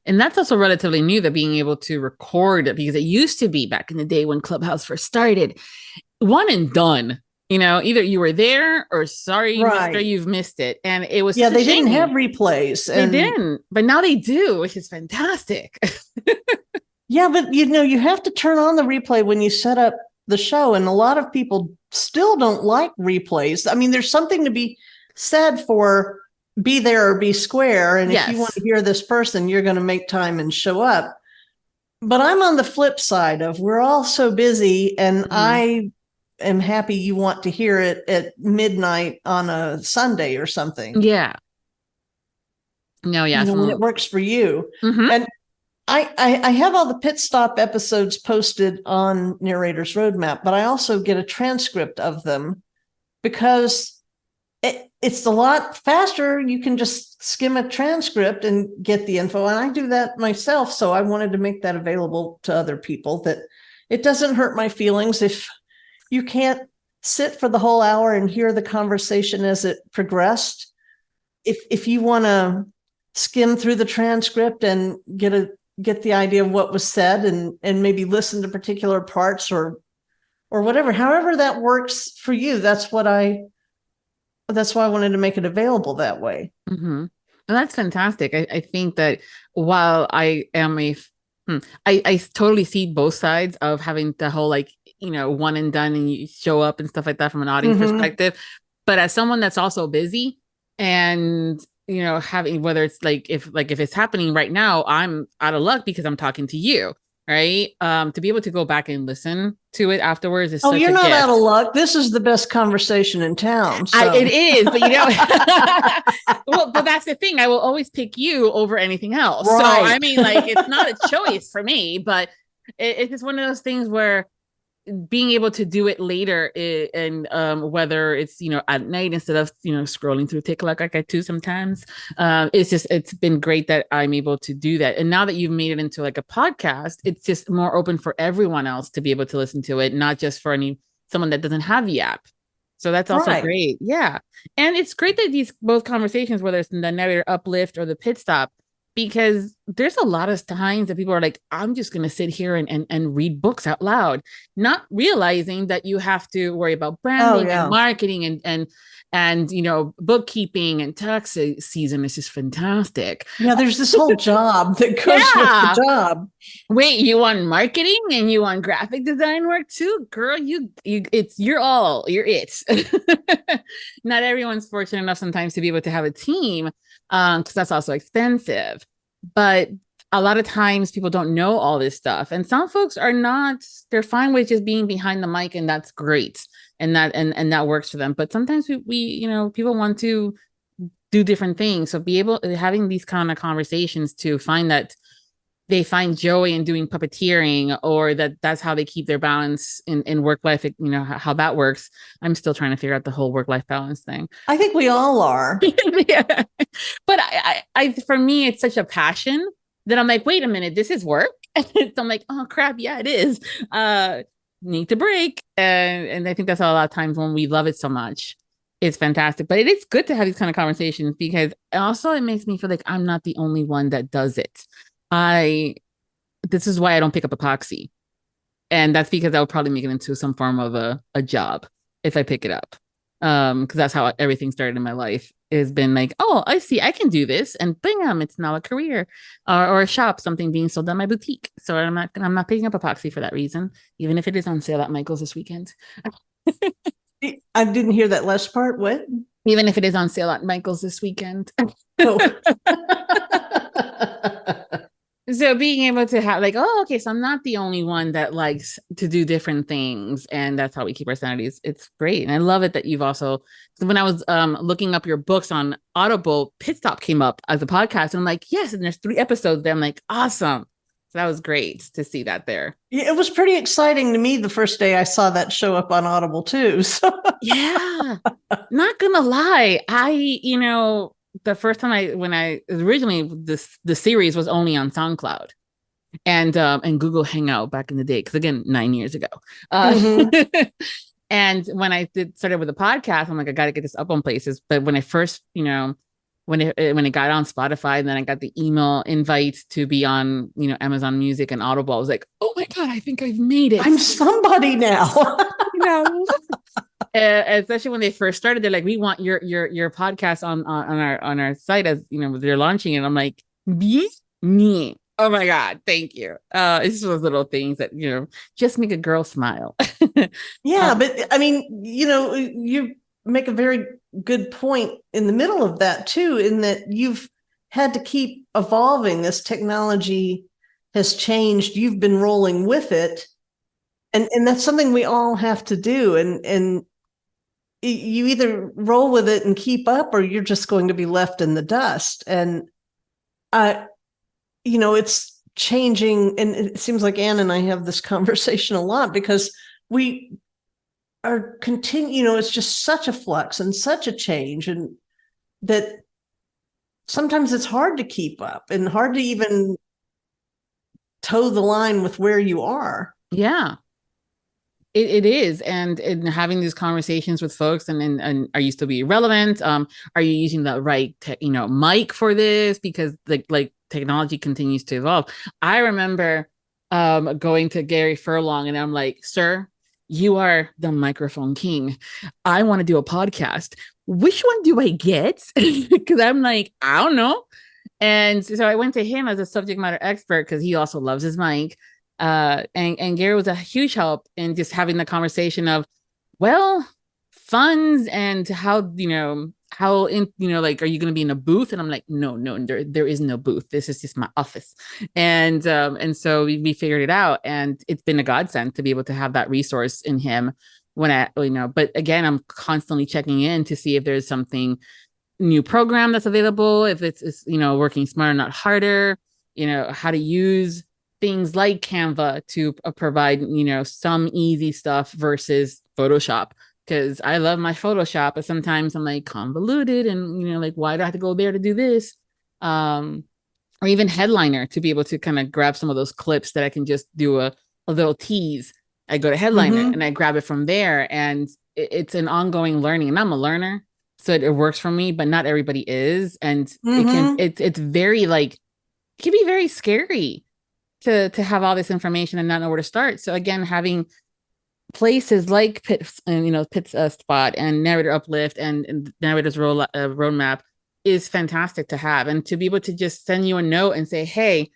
And that's also relatively new, that being able to record it, because it used to be back in the day when Clubhouse first started, one and done. Either you were there or sorry, mister, you've missed it. And it was
they didn't have replays.
They didn't, but now they do, which is fantastic.
Yeah, but you have to turn on the replay when you set up the show. And a lot of people still don't like replays. I mean, there's something to be said for be there or be square. And if you want to hear this person, you're going to make time and show up. But I'm on the flip side of, we're all so busy, and I am happy you want to hear it at midnight on a Sunday or something.
Yeah. No, yeah.
When it works for you. Mm-hmm. And I have all the Pit Stop episodes posted on Narrator's Roadmap, but I also get a transcript of them, because it's a lot faster. You can just skim a transcript and get the info. And I do that myself. So I wanted to make that available to other people, that it doesn't hurt my feelings if you can't sit for the whole hour and hear the conversation as it progressed. If you want to skim through the transcript and get the idea of what was said, and maybe listen to particular parts or whatever, however that works for you, that's why I wanted to make it available that way.
Mm-hmm. And that's fantastic. I think that while I am I totally see both sides of having the whole, one and done and you show up and stuff like that from an audience perspective. But as someone that's also busy, and having, whether it's if it's happening right now, I'm out of luck because I'm talking to you, right? To be able to go back and listen to it afterwards is such a gift.
You're not out of luck. This is the best conversation in town. So.
It is, but well, but that's the thing. I will always pick you over anything else. Right. So I mean, it's not a choice for me, but it's just one of those things where being able to do it later, and whether it's at night instead of scrolling through TikTok like I do sometimes, it's been great that I'm able to do that. And now that you've made it into a podcast, it's just more open for everyone else to be able to listen to it, not just for someone that doesn't have the app. So that's also great. Yeah. And it's great that these both conversations, whether it's in the Narrator Uplift or the Pit Stop, because there's a lot of times that people are like, I'm just going to sit here and read books out loud, not realizing that you have to worry about branding and marketing and bookkeeping and tax season. Is just fantastic.
Yeah, there's this whole job that goes with the job.
Wait, you want marketing and you want graphic design work too, girl? You're it. Not everyone's fortunate enough sometimes to be able to have a team, because that's also expensive. But a lot of times people don't know all this stuff, and some folks are not. They're fine with just being behind the mic, and that's great, and that works for them. But sometimes we people want to do different things, so having these kind of conversations to find that they find joy in doing puppeteering, or that's how they keep their balance in work life. How that works. I'm still trying to figure out the whole work-life balance thing.
I think we all are.
Yeah. But I for me, it's such a passion that I'm like, wait a minute, this is work. And I'm like, oh crap. Yeah, it is. Need to break. And I think that's how a lot of times when we love it so much, it's fantastic. But it is good to have these kind of conversations, because also it makes me feel like I'm not the only one that does it. This is why I don't pick up epoxy. And that's because I would probably make it into some form of a job if I pick it up. Because that's how everything started in my life. Has been like, oh, I see, I can do this, and bam, it's now a career or a shop, something being sold at my boutique. So I'm not picking up epoxy for that reason, even if it is on sale at Michael's this weekend.
I didn't hear that last part. What?
Even if it is on sale at Michael's this weekend.
Oh.
So being able to have like, oh, okay, so I'm not the only one that likes to do different things, and that's how we keep our sanities. It's great. And I love it that you've also, when I was looking up your books on Audible, Pit Stop came up as a podcast, and I'm like, yes, and there's 3 episodes there. I'm like, awesome. So that was great to see that there.
Yeah, it was pretty exciting to me the first day I saw that show up on Audible too. So
yeah, not gonna lie, the first time when I originally the series was only on SoundCloud and Google Hangout back in the day, because again, 9 years ago. And when I started with the podcast, I'm like, I got to get this up on places. But when I first, when it got on Spotify, and then I got the email invite to be on, Amazon Music and Audible, I was like, oh my God, I think I've made it.
I'm somebody now.
Especially when they first started, they're like, we want your podcast on our site, as they're launching it. I'm like, me. Oh my God, thank you. It's just those little things that just make a girl smile.
Yeah, but I mean, you make a very good point in the middle of that too, in that you've had to keep evolving as technology has changed. You've been rolling with it, and that's something we all have to do. And you either roll with it and keep up, or you're just going to be left in the dust. And it's changing. And it seems like Anne and I have this conversation a lot, because we are it's just such a flux and such a change, and that sometimes it's hard to keep up and hard to even toe the line with where you are.
Yeah. It is. And having these conversations with folks, and are you still being relevant? Are you using the right, mic for this? Because like technology continues to evolve. I remember going to Gary Furlong, and I'm like, sir, you are the microphone king. I want to do a podcast. Which one do I get? Because I'm like, I don't know. And so I went to him as a subject matter expert, because he also loves his mic. And Gary was a huge help in just having the conversation of, funds, and how, are you going to be in a booth? And I'm like, no, there is no booth. This is just my office. And so we figured it out, and it's been a godsend to be able to have that resource in him but again, I'm constantly checking in to see if there's something new program that's available, if it's working smarter, not harder, how to use things like Canva to provide, some easy stuff versus Photoshop. Because I love my Photoshop, but sometimes I'm like convoluted, and, why do I have to go there to do this? Or even Headliner, to be able to kind of grab some of those clips that I can just do a little tease. I go to Headliner and I grab it from there, and it's an ongoing learning. And I'm a learner, so it works for me, but not everybody is. And it's very it can be very scary to have all this information and not know where to start. So again, having places like Pit's Spot and Narrator Uplift and Narrator's Roadmap is fantastic to have, and to be able to just send you a note and say, hey,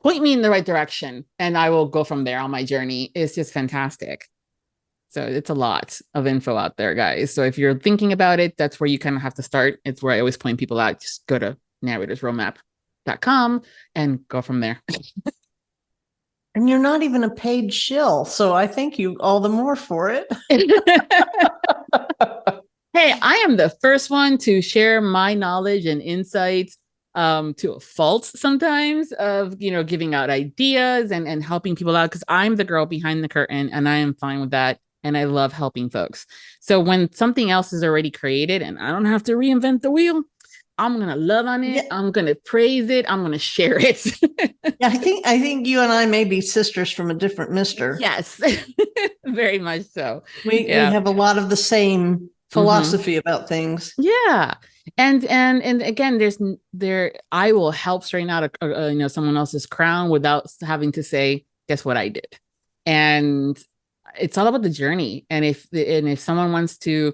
point me in the right direction, and I will go from there on my journey, is just fantastic. So it's a lot of info out there, guys. So if you're thinking about it, that's where you kind of have to start. It's where I always point people out. Just go to narratorsroadmap.com and go from there.
And you're not even a paid shill, so I thank you all the more for it.
Hey, I am the first one to share my knowledge and insights to a fault sometimes of, giving out ideas and helping people out, because I'm the girl behind the curtain, and I am fine with that. And I love helping folks. So when something else is already created and I don't have to reinvent the wheel, I'm going to love on it. Yeah. I'm going to praise it. I'm going to share it.
Yeah, I think you and I may be sisters from a different mister.
Yes, very much so.
We have a lot of the same philosophy about things.
Yeah. And again, I will help straighten out someone else's crown without having to say, guess what I did. And it's all about the journey. And if someone wants to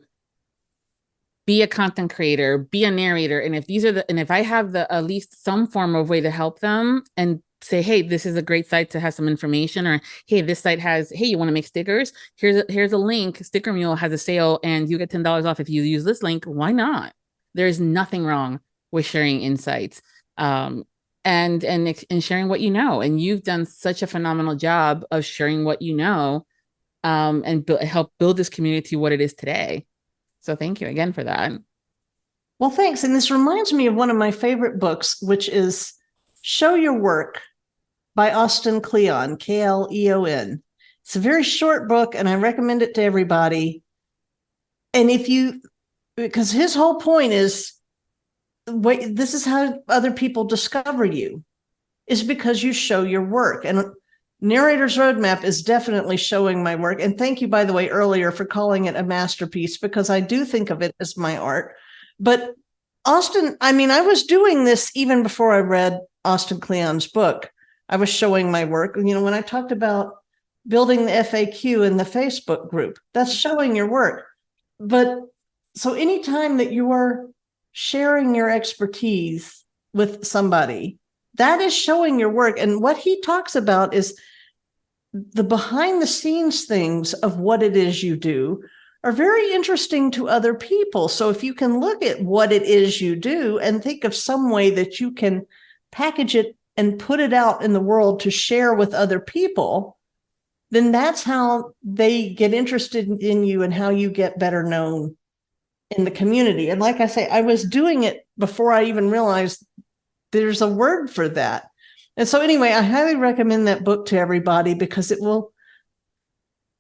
be a content creator, be a narrator. And if I have at least some form of way to help them and say, hey, this is a great site to have some information, or hey, this site has, hey, you want to make stickers? Here's a link. Sticker Mule has a sale and you get $10 off if you use this link. Why not? There's nothing wrong with sharing insights and sharing what you know. And you've done such a phenomenal job of sharing what you know and help build this community what it is today. So thank you again for that.
Well, thanks. And this reminds me of one of my favorite books, which is Show Your Work by Austin Kleon, Kleon. It's a very short book, and I recommend it to everybody. And because his whole point is, this is how other people discover you, is because you show your work. And Narrator's Roadmap is definitely showing my work. And thank you, by the way, earlier for calling it a masterpiece, because I do think of it as my art. But Austin, I was doing this even before I read Austin Kleon's book. I was showing my work. When I talked about building the FAQ in the Facebook group, that's showing your work. But so anytime that you are sharing your expertise with somebody, that is showing your work. And what he talks about is the behind the scenes things of what it is you do are very interesting to other people. So if you can look at what it is you do and think of some way that you can package it and put it out in the world to share with other people, then that's how they get interested in you and how you get better known in the community. And like I say, I was doing it before I even realized there's a word for that. And so anyway, I highly recommend that book to everybody because it will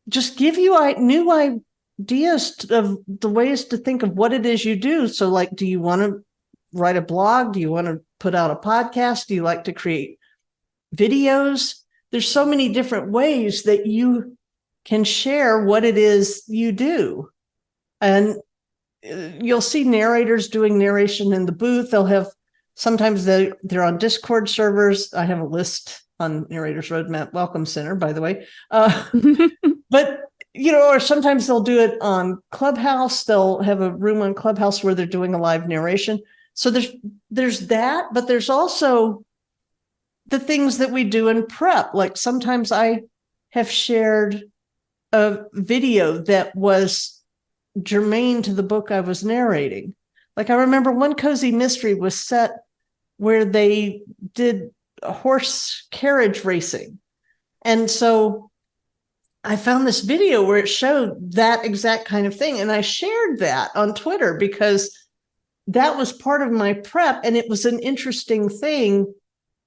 just give you new ideas of the ways to think of what it is you do. So like, do you want to write a blog? Do you want to put out a podcast? Do you like to create videos? There's so many different ways that you can share what it is you do. And you'll see narrators doing narration in the booth. Sometimes they're on Discord servers. I have a list on Narrator's Roadmap Welcome Center, by the way. But, or sometimes they'll do it on Clubhouse. They'll have a room on Clubhouse where they're doing a live narration. So there's that, but there's also the things that we do in prep. Like sometimes I have shared a video that was germane to the book I was narrating. Like I remember one cozy mystery was set where they did horse carriage racing. And so I found this video where it showed that exact kind of thing. And I shared that on Twitter because that was part of my prep and it was an interesting thing.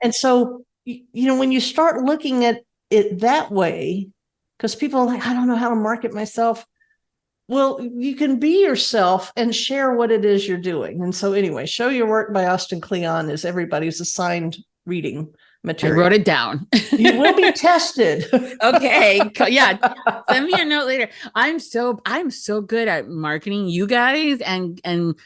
And so, when you start looking at it that way, because people are like, I don't know how to market myself. Well, you can be yourself and share what it is you're doing. And so anyway, Show Your Work by Austin Kleon is everybody's assigned reading material.
I wrote it down.
You will be tested.
Okay. Yeah. Send me a note later. I'm so good at marketing you guys and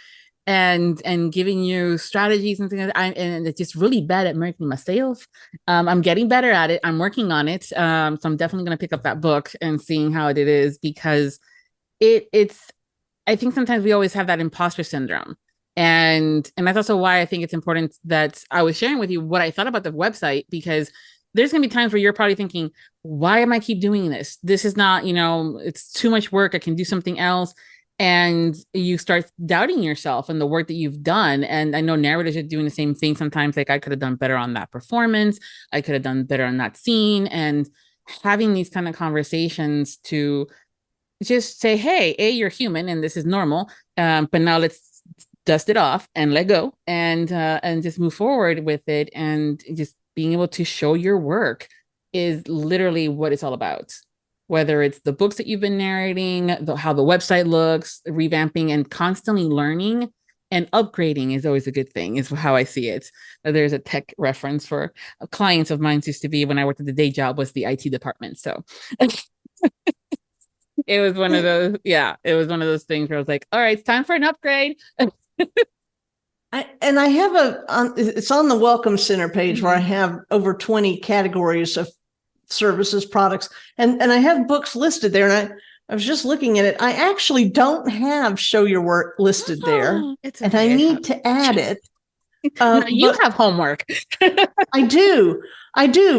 giving you strategies and things like that. And it's just really bad at marketing myself. I'm getting better at it. I'm working on it. So I'm definitely going to pick up that book and seeing how it is, because I think sometimes we always have that imposter syndrome. And that's also why I think it's important that I was sharing with you what I thought about the website, because there's going to be times where you're probably thinking, why am I keep doing this? This is not, it's too much work. I can do something else. And you start doubting yourself and the work that you've done. And I know narrators are doing the same thing sometimes. Like I could have done better on that performance. I could have done better on that scene. And having these kind of conversations to just say, hey, you're human and this is normal. But now let's dust it off and let go and just move forward with it. And just being able to show your work is literally what it's all about. Whether it's the books that you've been narrating, how the website looks, revamping and constantly learning and upgrading is always a good thing, is how I see it. There's a tech reference for clients of mine used to be when I worked at the day job was the IT department. So it was one of those, it was one of those things where I was like, all right, it's time for an upgrade.
I have it's on the Welcome Center page where I have over 20 categories of services, products, and I have books listed there. And I was just looking at it. I actually don't have show your work listed there, and I need to add it.
No, you have homework.
I do,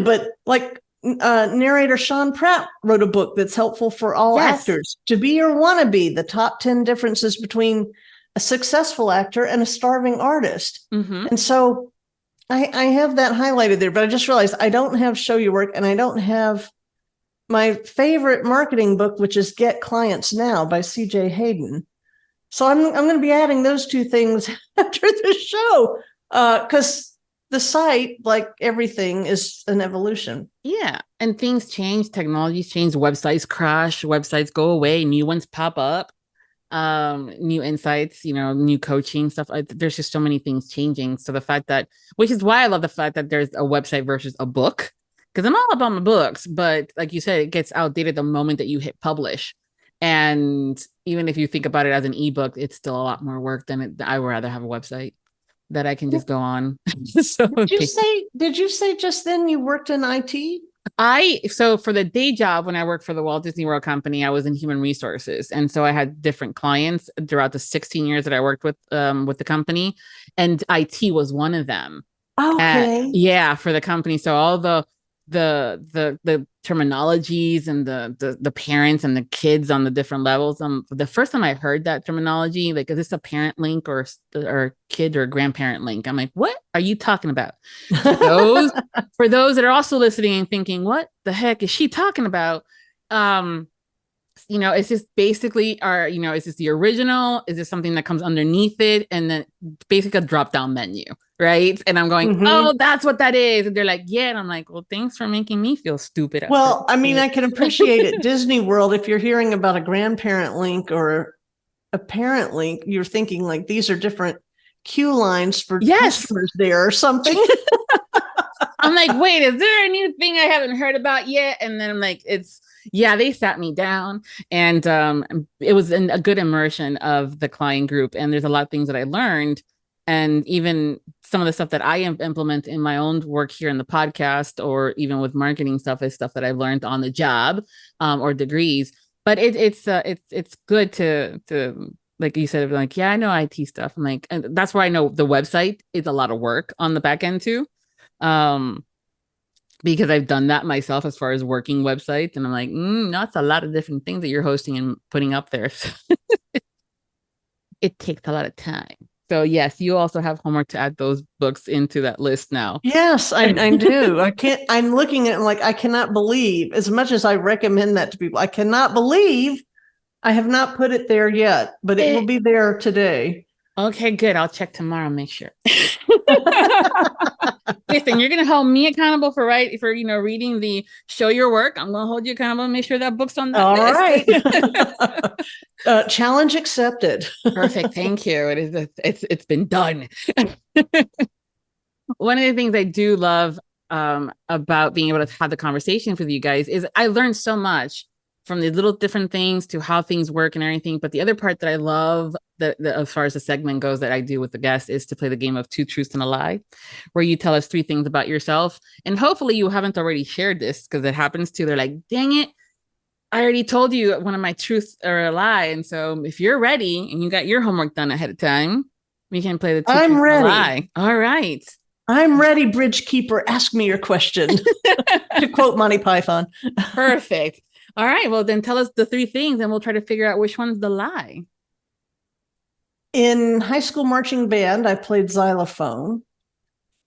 but like narrator Sean Pratt wrote a book that's helpful for all actors. To Be or Wanna Be, the top 10 differences between a successful actor and a starving artist. And so I have that highlighted there, but I just realized I don't have show your work, and I don't have my favorite marketing book, which is Get Clients Now by CJ Hayden. So I'm going to be adding those two things after the show, because the site, like everything, is an evolution.
Yeah. And things change, technologies change, websites crash, websites go away, new ones pop up, new insights, new coaching stuff. There's just so many things changing. So the fact that, which is why I love the fact that there's a website versus a book, because I'm all about my books, but like you said, it gets outdated the moment that you hit publish. And even if you think about it as an ebook, it's still a lot more work than I would rather have a website that I can just go on. So
did you say just then you worked in IT?
So for the day job, when I worked for the Walt Disney World Company, I was in human resources. And so I had different clients throughout the 16 years that I worked with the company, and IT was one of them.
Okay.
For the company. So all the terminologies and the parents and the kids on the different levels. The first time I heard that terminology, like, is this a parent link or kid or grandparent link? I'm like, what are you talking about? For those that are also listening and thinking, what the heck is she talking about? It's just basically is this the original? Is this something that comes underneath it? And then basically a drop-down menu, right? And I'm going, oh, that's what that is. And they're like, yeah. And I'm like, well, thanks for making me feel stupid.
Well, I mean, I can appreciate at Disney World, if you're hearing about a grandparent link or a parent link, you're thinking like these are different queue lines for customers there or something.
I'm like, wait, is there a new thing I haven't heard about yet? And then I'm like, they sat me down, and it was a good immersion of the client group. And there's a lot of things that I learned, and even some of the stuff that I implement in my own work here in the podcast, or even with marketing stuff, is stuff that I've learned on the job, or degrees. But it's good to like you said, like, yeah, I know IT stuff. I'm like, and that's where I know the website is a lot of work on the back end too. Because I've done that myself as far as working websites. And I'm like, no, it's a lot of different things that you're hosting and putting up there. It takes a lot of time. So yes, you also have homework to add those books into that list now.
Yes, I do. I'm looking at it like, I cannot believe, as much as I recommend that to people, I cannot believe I have not put it there yet, but it will be there today.
Okay, good. I'll check tomorrow, make sure. Listen, you're going to hold me accountable for reading the show your work. I'm going to hold you accountable and make sure that book's on that list.
All right. Challenge accepted.
Perfect. Thank you. It's been done. One of the things I do love about being able to have the conversation with you guys is I learned so much from the little different things to how things work and everything. But the other part that I love, as far as the segment goes, that I do with the guests, is to play the game of 2 truths and a lie, where you tell us 3 things about yourself. And hopefully you haven't already shared this, because it happens too. They're like, dang it, I already told you one of my truths or a lie. And so if you're ready and you got your homework done ahead of time, we can play the 2 truths and a lie. All right.
I'm ready, Bridge Keeper. Ask me your question. To quote Monty Python.
Perfect. All right. Well, then tell us the 3 things and we'll try to figure out which one's the lie.
In high school marching band, I played xylophone.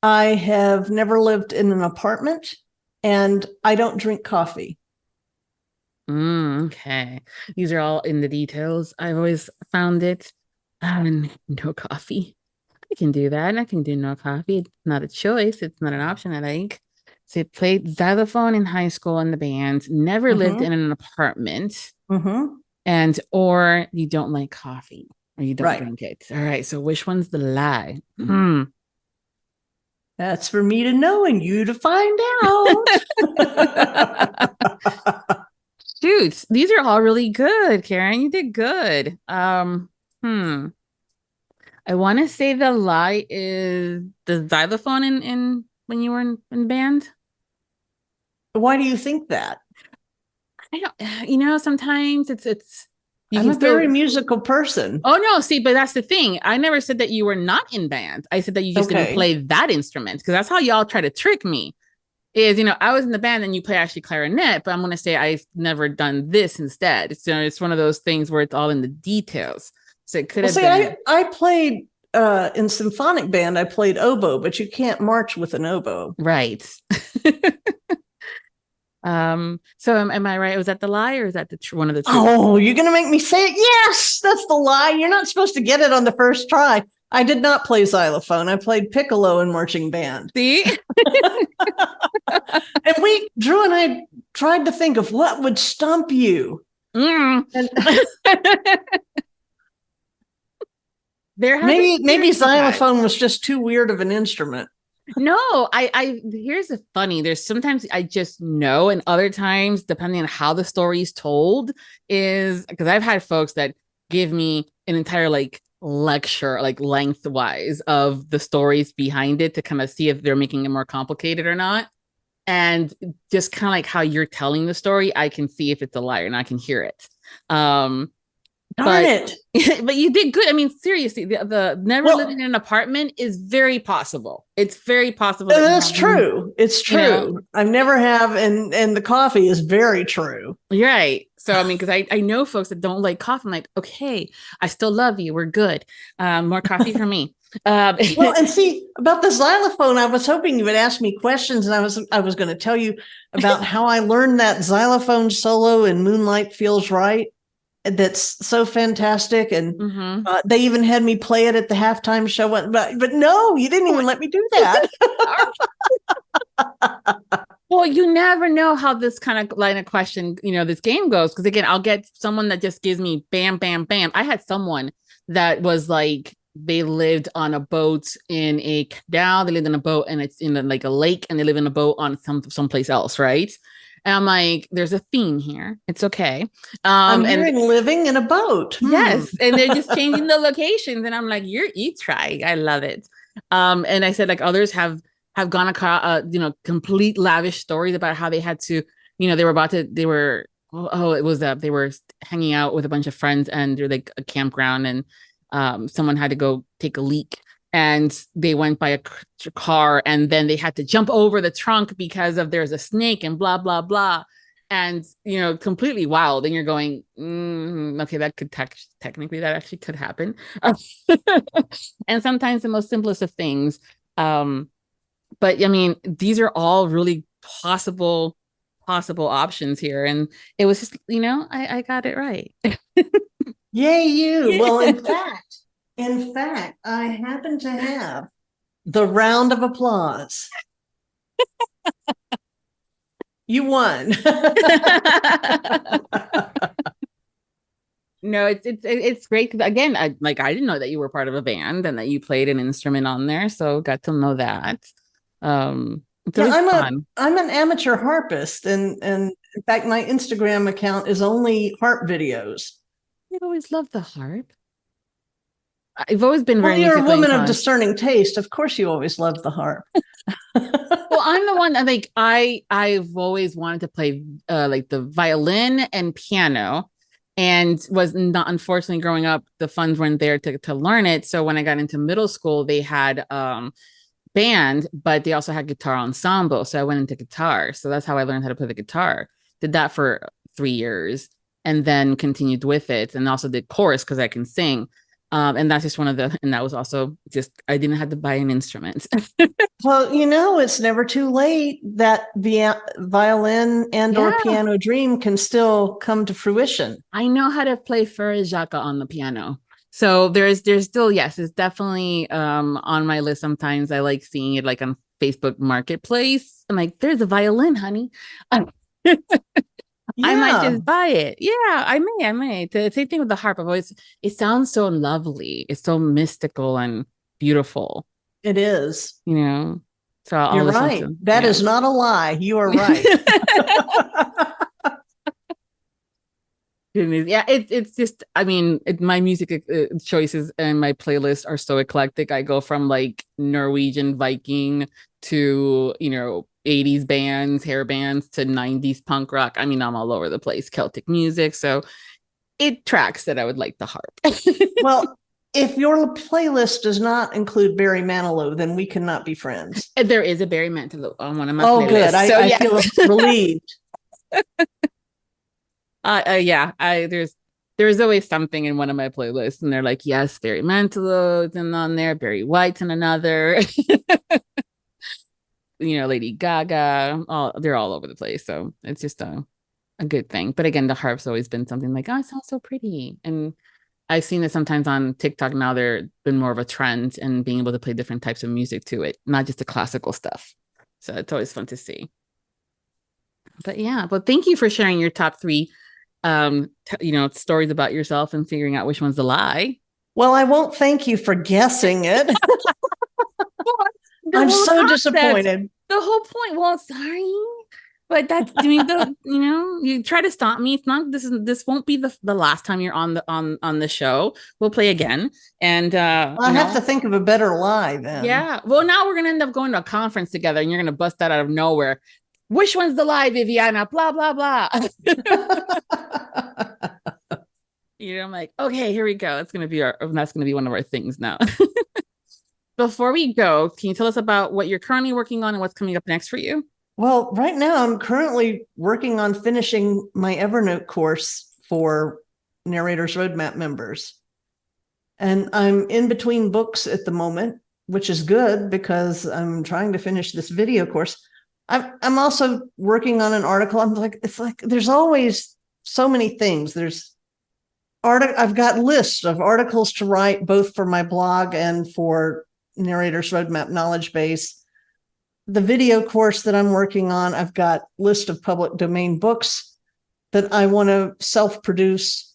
I have never lived in an apartment, and I don't drink coffee.
Okay. These are all in the details. I've always found it. No coffee. I can do that. I can do no coffee. It's not a choice. It's not an option I like. So I played xylophone in high school in the band, never lived in an apartment, or you don't like coffee, or you don't drink it. All right. So which one's the lie?
That's for me to know and you to find out.
Shoot, these are all really good, Karen. You did good. I want to say the lie is the xylophone in when you were in band.
Why do you think that?
I don't, sometimes it's.
I'm a very musical person.
Oh, no. See, but that's the thing. I never said that you were not in band. I said that you just didn't play that instrument, because that's how y'all try to trick me. Is, I was in the band and you play actually clarinet, but I'm going to say I've never done this instead. It's one of those things where it's all in the details. So it could have been.
I played in symphonic band, I played oboe, but you can't march with an oboe.
Right. So am I right? Was that the lie, or is that one of the truth?
Oh, you're gonna make me say it? Yes, that's the lie. You're not supposed to get it on the first try. I did not play xylophone. I played piccolo in marching band.
See?
And Drew and I tried to think of what would stump you. Maybe xylophone was just too weird of an instrument.
No, here's the funny. There's sometimes I just know, and other times, depending on how the story is told, is because I've had folks that give me an entire lecture, lengthwise, of the stories behind it to kind of see if they're making it more complicated or not. And just kind of like how you're telling the story, I can see if it's a lie, and I can hear it.
Darn it.
But you did good. I mean, seriously, the never living in an apartment is very possible. It's very possible.
That's true. It's true. I never have. And the coffee is very true.
You're right. So, I mean, because I know folks that don't like coffee. I'm like, okay, I still love you. We're good. More coffee for me.
Well, and see, about the xylophone, I was hoping you would ask me questions, and I was going to tell you about how I learned that xylophone solo in Moonlight Feels Right. That's so fantastic. And they even had me play it at the halftime show. But no, you didn't even let me do that.
Well, you never know how this kind of line of question, this game goes. Because again, I'll get someone that just gives me bam, bam, bam. I had someone that was like, they lived on a boat in a canal. They lived in a boat, and it's in a lake, and they live in a boat on someplace else, right? And I'm like, there's a theme here. It's okay.
I'm hearing living in a boat.
Yes. And they're just changing the locations. And I'm like, you try. I love it. And I said, others have gone across, complete lavish stories about how they had to, they were hanging out with a bunch of friends, and they're like a campground, and someone had to go take a leak. And they went by a car, and then they had to jump over the trunk because there's a snake and blah, blah, blah. And, completely wild. And you're going, okay, that could technically that actually could happen. And sometimes the most simplest of things. But I mean, these are all really possible options here. And it was just, I got it right.
Yay, you. Yeah. Well, in fact, I happen to have the round of applause. You won.
No, it's great because, again, I didn't know that you were part of a band and that you played an instrument on there, so got to know that. It's fun.
I'm an amateur harpist, and in fact, my Instagram account is only harp videos.
I've always loved the harp. I've always been very.
You're a woman of discerning taste. Of course, you always loved the harp.
Well, I'm the one. I've always wanted to play the violin and piano, and was not, unfortunately, growing up, the funds weren't there to learn it. So when I got into middle school, they had band, but they also had guitar ensemble. So I went into guitar. So that's how I learned how to play the guitar. Did that for 3 years, and then continued with it, and also did chorus because I can sing. And that's just and that was also just, I didn't have to buy an instrument.
Well, it's never too late. That violin and or piano dream can still come to fruition.
I know how to play Farajaka on the piano. So there's still, yes, it's definitely on my list. Sometimes I like seeing it on Facebook Marketplace. I'm like, there's a violin, honey. I might just buy it. Yeah, I may. The same thing with the harp. It sounds so lovely. It's so mystical and beautiful.
It is.
So
you're right. That is not a lie. You are right.
Yeah, it's just, I mean, my music choices and my playlist are so eclectic. I go from Norwegian Viking to, 80s bands, hair bands to 90s punk rock. I mean, I'm all over the place, Celtic music. So it tracks that I would like the harp.
Well, if your playlist does not include Barry Manilow, then we cannot be friends.
There is a Barry Manilow on one of my
playlists.
Good.
I feel relieved.
There's always something in one of my playlists, and they're like, yes, Barry Mantelow's on there, Barry White's in another. Lady Gaga, they're all over the place. So it's just a good thing. But again, the harp's always been something like, oh, it sounds so pretty. And I've seen it sometimes on TikTok now. There's been more of a trend and being able to play different types of music to it, not just the classical stuff. So it's always fun to see. But yeah, but thank you for sharing your top 3 stories about yourself and figuring out which one's a lie.
Well, I won't thank you for guessing it. I'm so disappointed.
The whole point. Well, sorry, but that's you try to stop me. It's not. This won't be the last time you're on the show. We'll play again, and
I have to think of a better lie then.
Yeah. Well, now we're gonna end up going to a conference together, and you're gonna bust that out of nowhere. Which one's the lie, Viviana? Blah blah blah. I'm like, okay, here we go. That's gonna be one of our things now. Before we go, can you tell us about what you're currently working on and what's coming up next for you?
Well, right now I'm currently working on finishing my Evernote course for Narrator's Roadmap members. And I'm in between books at the moment, which is good because I'm trying to finish this video course. I'm also working on an article. It's like there's always so many things. I've got lists of articles to write both for my blog and for Narrator's Roadmap Knowledge Base. The video course that I'm working on, I've got list of public domain books that I want to self-produce.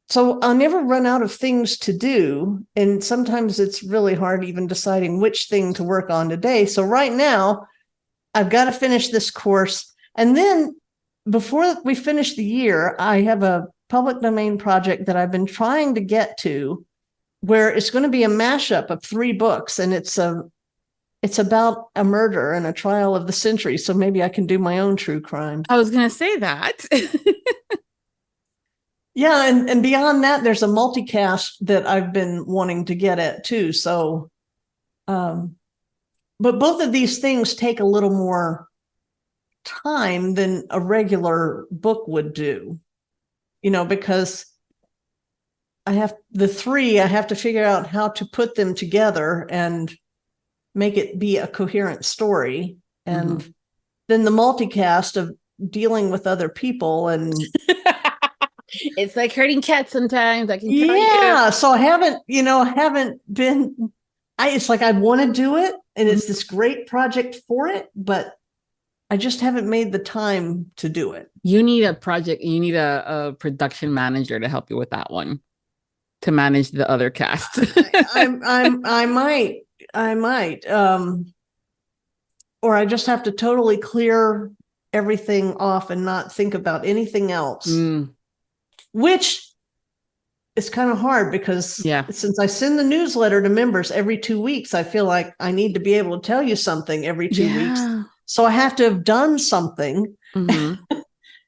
So I'll never run out of things to do. And sometimes it's really hard even deciding which thing to work on today. So right now, I've got to finish this course. And then before we finish the year, I have a public domain project that I've been trying to get to, where it's going to be a mashup of 3 books, and it's about a murder and a trial of the century. So maybe I can do my own true crime.
I was going to say that.
Yeah, and beyond that, there's a multicast that I've been wanting to get at too. So, but both of these things take a little more time than a regular book would do, because I have to figure out how to put them together and make it be a coherent story. And then the multicast of dealing with other people and
it's like herding cats sometimes. I can tell you.
So I haven't been, it's like I want to do it and it's this great project for it, but I just haven't made the time to do it.
You need a a production manager to help you with that one, to manage the other cast.
I might. Or I just have to totally clear everything off and not think about anything else, which is kind of hard because since I send the newsletter to members every 2 weeks, I feel like I need to be able to tell you something every 2 weeks. So I have to have done something.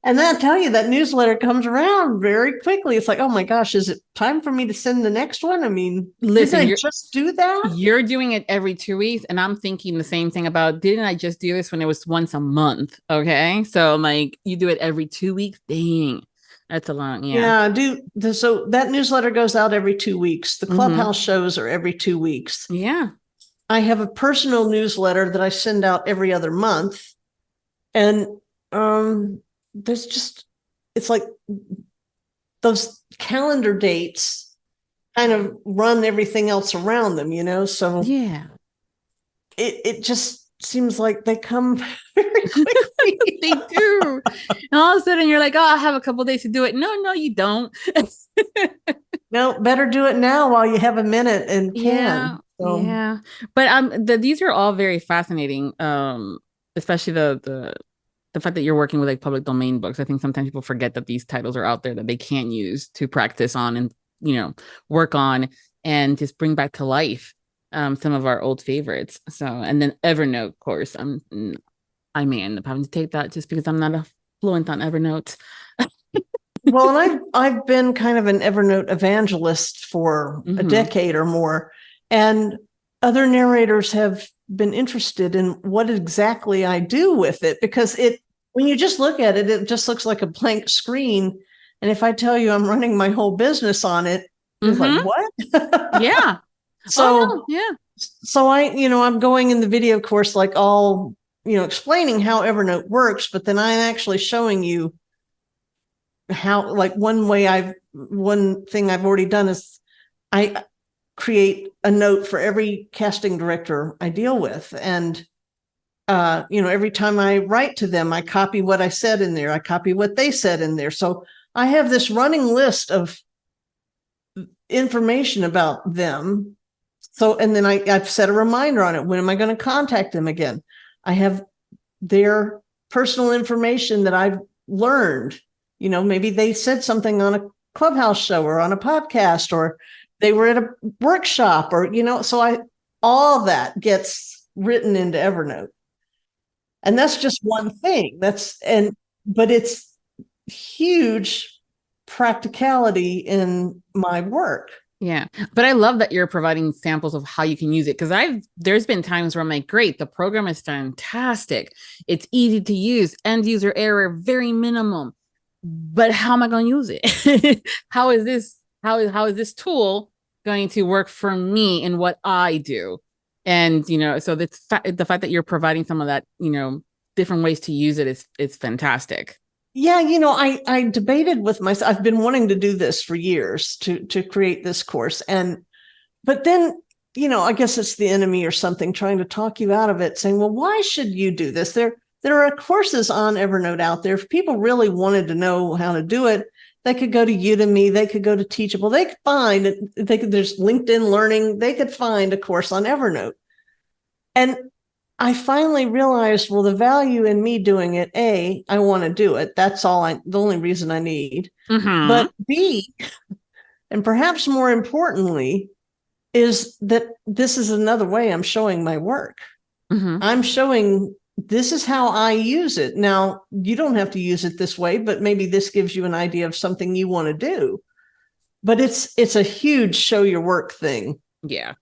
And then I tell you, that newsletter comes around very quickly. It's like, oh my gosh, is it time for me to send the next one? I mean, listen, didn't I just do that?
You're doing it every 2 weeks. And I'm thinking the same thing about, didn't I just do this when it was once a month? Okay. So like you do it every 2 weeks. Dang. That's a long,
so that newsletter goes out every 2 weeks. The Clubhouse shows are every 2 weeks.
Yeah.
I have a personal newsletter that I send out every other month. And, it's like those calendar dates kind of run everything else around them, so it just seems like they come very quickly.
They do. And all of a sudden you're like, oh, I have a couple days to do it. No, you don't.
No, better do it now while you have a minute and can.
Yeah. But these are all very fascinating. Especially the fact that you're working with like public domain books. I think sometimes people forget that these titles are out there that they can use to practice on and, work on and just bring back to life. some of our old favorites. So, and then Evernote, of course, I may end up having to take that just because I'm not fluent on Evernote.
Well, and I've been kind of an Evernote evangelist for a decade or more, and other narrators have been interested in what exactly I do with it, because when you just look at it, it just looks like a blank screen. And if I tell you I'm running my whole business on it, it's like, what?
Yeah.
So, so I'm going in the video course, like all, explaining how Evernote works, but then I'm actually showing you how, like one thing I've already done is I create a note for every casting director I deal with. And, every time I write to them, I copy what I said in there. I copy what they said in there. So I have this running list of information about them. So, and then I've set a reminder on it. When am I going to contact them again? I have their personal information that I've learned. Maybe they said something on a Clubhouse show or on a podcast, or they were at a workshop, or, so all that gets written into Evernote. And that's just one thing. But it's huge practicality in my work.
Yeah. But I love that you're providing samples of how you can use it. Because there's been times where I'm like, great, the program is fantastic. It's easy to use, end user error, very minimum. But how am I going to use it? How is this tool going to work for me in what I do? And, so the fact that you're providing some of that, different ways to use it is fantastic.
Yeah. I debated with myself. I've been wanting to do this for years, to create this course. But then, I guess it's the enemy or something trying to talk you out of it, saying, well, why should you do this? There are courses on Evernote out there. If people really wanted to know how to do it, they could go to Udemy, they could go to Teachable, they could find, there's LinkedIn Learning, they could find a course on Evernote. And I finally realized, well, the value in me doing it, A, I want to do it. That's the only reason I need. But B, and perhaps more importantly, is that this is another way I'm showing my work. I'm showing, this is how I use it. Now, you don't have to use it this way, but maybe this gives you an idea of something you want to do. But it's a huge show your work thing.
Yeah.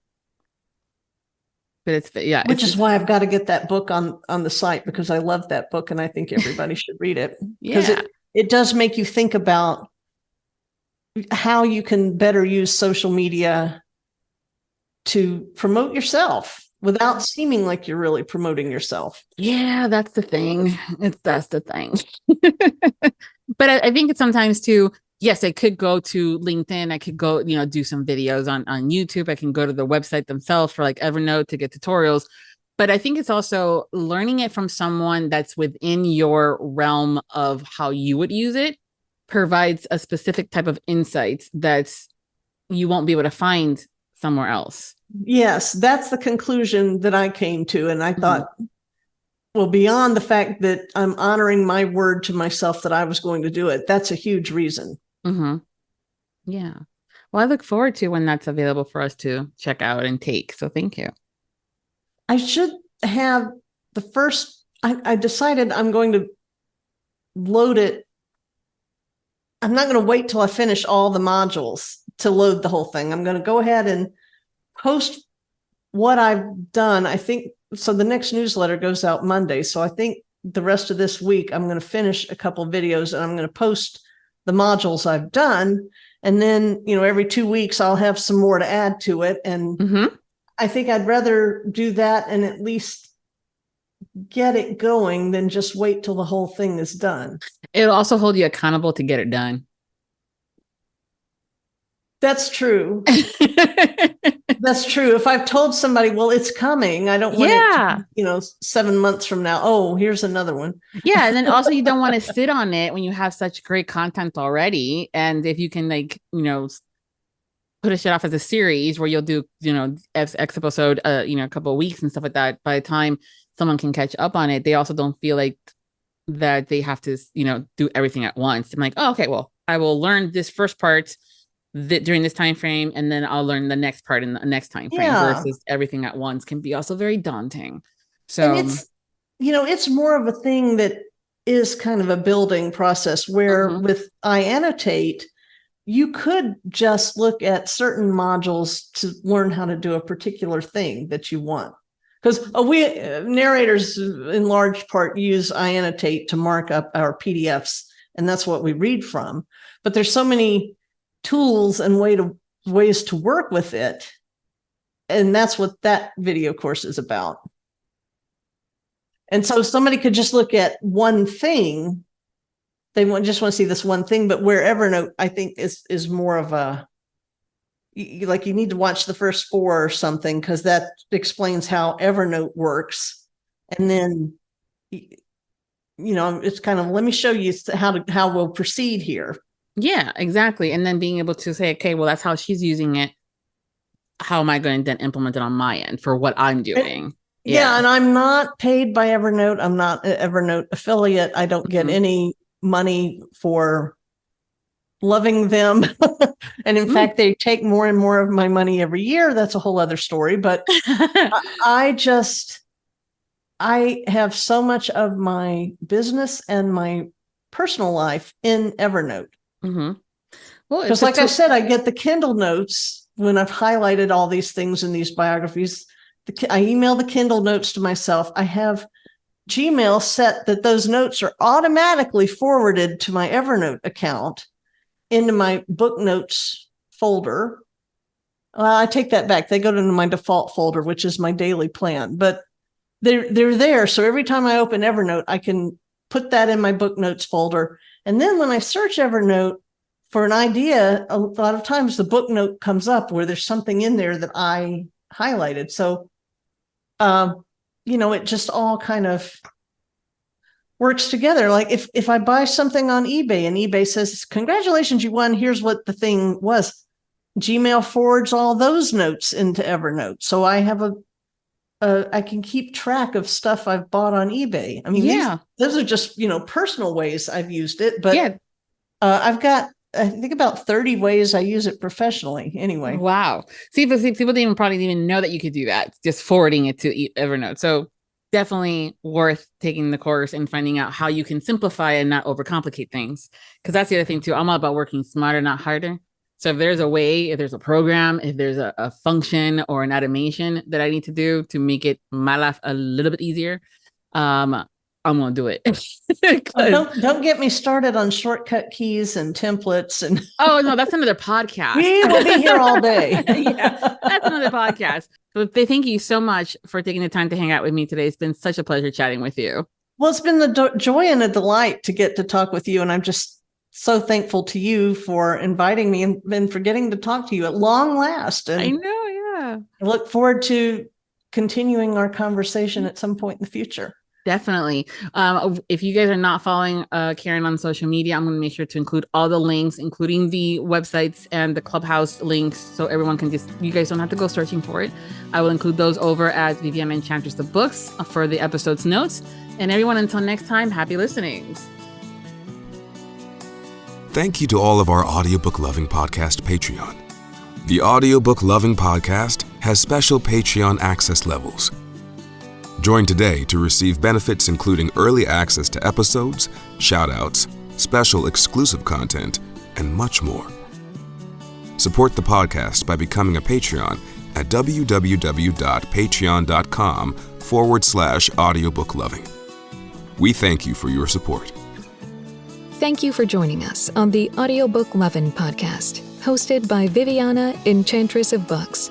But
which is why I've got to get that book on the site, because I love that book and I think everybody should read it. Because it does make you think about how you can better use social media to promote yourself without seeming like you're really promoting yourself.
Yeah, that's the thing. That's the thing. But I think it's sometimes too, yes, I could go to LinkedIn. I could go, do some videos on YouTube. I can go to the website themselves for like Evernote to get tutorials. But I think it's also learning it from someone that's within your realm of how you would use it provides a specific type of insights that you won't be able to find somewhere else.
Yes, that's the conclusion that I came to. And I thought, well, beyond the fact that I'm honoring my word to myself that I was going to do it, that's a huge reason.
Yeah. Well, I look forward to when that's available for us to check out and take. So thank you.
I should have the first, I decided I'm going to load it. I'm not going to wait till I finish all the modules to load the whole thing. I'm going to go ahead and post what I've done. I think, so the next newsletter goes out Monday. So I think the rest of this week, I'm going to finish a couple of videos and I'm going to post the modules I've done. And then, every 2 weeks, I'll have some more to add to it. And I think I'd rather do that and at least get it going than just wait till the whole thing is done.
It'll also hold you accountable to get it done.
That's true. That's true. If I've told somebody, well, it's coming, I don't want it to, 7 months from now. Oh, here's another one.
Yeah. And then also you don't want to sit on it when you have such great content already. And if you can put a shit off as a series where you'll do, X episode, a couple of weeks and stuff like that, by the time someone can catch up on it, they also don't feel like that they have to, do everything at once. I'm like, oh, okay, well, I will learn this first part during this time frame, and then I'll learn the next part in the next time frame versus everything at once can be also very daunting. So
and it's more of a thing that is kind of a building process where with I Annotate, you could just look at certain modules to learn how to do a particular thing that you want. Because we narrators in large part use I Annotate to mark up our PDFs, and that's what we read from. But there's so many tools and ways to work with it. And that's what that video course is about. And so somebody could just look at one thing. They just want to see this one thing, but where Evernote, I think, is more of a, like you need to watch the first 4 or something, because that explains how Evernote works. And then, it's kind of, let me show you how we'll proceed here.
Yeah, exactly. And then being able to say, okay, well, that's how she's using it. How am I going to then implement it on my end for what I'm doing?
Yeah, and I'm not paid by Evernote. I'm not an Evernote affiliate. I don't get any money for loving them. And in fact, they take more and more of my money every year. That's a whole other story. But I have so much of my business and my personal life in Evernote. Well, because like I said, I get the Kindle notes when I've highlighted all these things in these biographies. I email the Kindle notes to myself. I have Gmail set that those notes are automatically forwarded to my Evernote account into my book notes folder. I take that back. They go to my default folder, which is my daily plan, but they're there. So every time I open Evernote, I can put that in my book notes folder. And then when I search Evernote for an idea, a lot of times the book note comes up where there's something in there that I highlighted. So, it just all kind of works together. Like if I buy something on eBay and eBay says, congratulations, you won, here's what the thing was. Gmail forwards all those notes into Evernote. So I have I can keep track of stuff I've bought on eBay. I mean, those are just, personal ways I've used it, but I've got, I think, about 30 ways I use it professionally anyway.
Wow. See, people didn't probably even know that you could do that, just forwarding it to Evernote. So definitely worth taking the course and finding out how you can simplify and not overcomplicate things. Because that's the other thing too. I'm all about working smarter, not harder. So if there's a way, if there's a program, if there's a function or an automation that I need to do to make my life a little bit easier, I'm going to do it.
Don't get me started on shortcut keys and templates. And
oh, no, that's another podcast.
We will be here all day.
That's another podcast. So thank you so much for taking the time to hang out with me today. It's been such a pleasure chatting with you.
Well, it's been the joy and a delight to get to talk with you. And I'm just so thankful to you for inviting me and for getting to talk to you at long last. And
I know, yeah.
I look forward to continuing our conversation at some point in the future.
Definitely. If you guys are not following Karen on social media, I'm going to make sure to include all the links, including the websites and the Clubhouse links, so everyone can you guys don't have to go searching for it. I will include those over at Viviana Enchantress of Books for the episode's notes. And everyone, until next time, happy listenings.
Thank you to all of our Audiobook Lovin Podcast Patreon. The Audiobook Lovin Podcast has special Patreon access levels. Join today to receive benefits including early access to episodes, shout-outs, special exclusive content, and much more. Support the podcast by becoming a Patreon at www.patreon.com/audiobookloving. We thank you for your support.
Thank you for joining us on the Audiobook Lovin Podcast, hosted by Viviana, Enchantress of Books.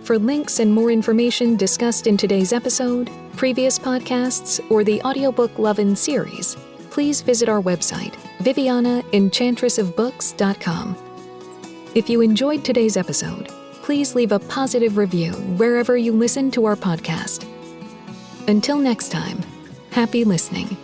For links and more information discussed in today's episode, previous podcasts, or the Audiobook Lovin Series, please visit our website, vivianaenchantressofbooks.com. If you enjoyed today's episode, please leave a positive review wherever you listen to our podcast. Until next time, happy listening.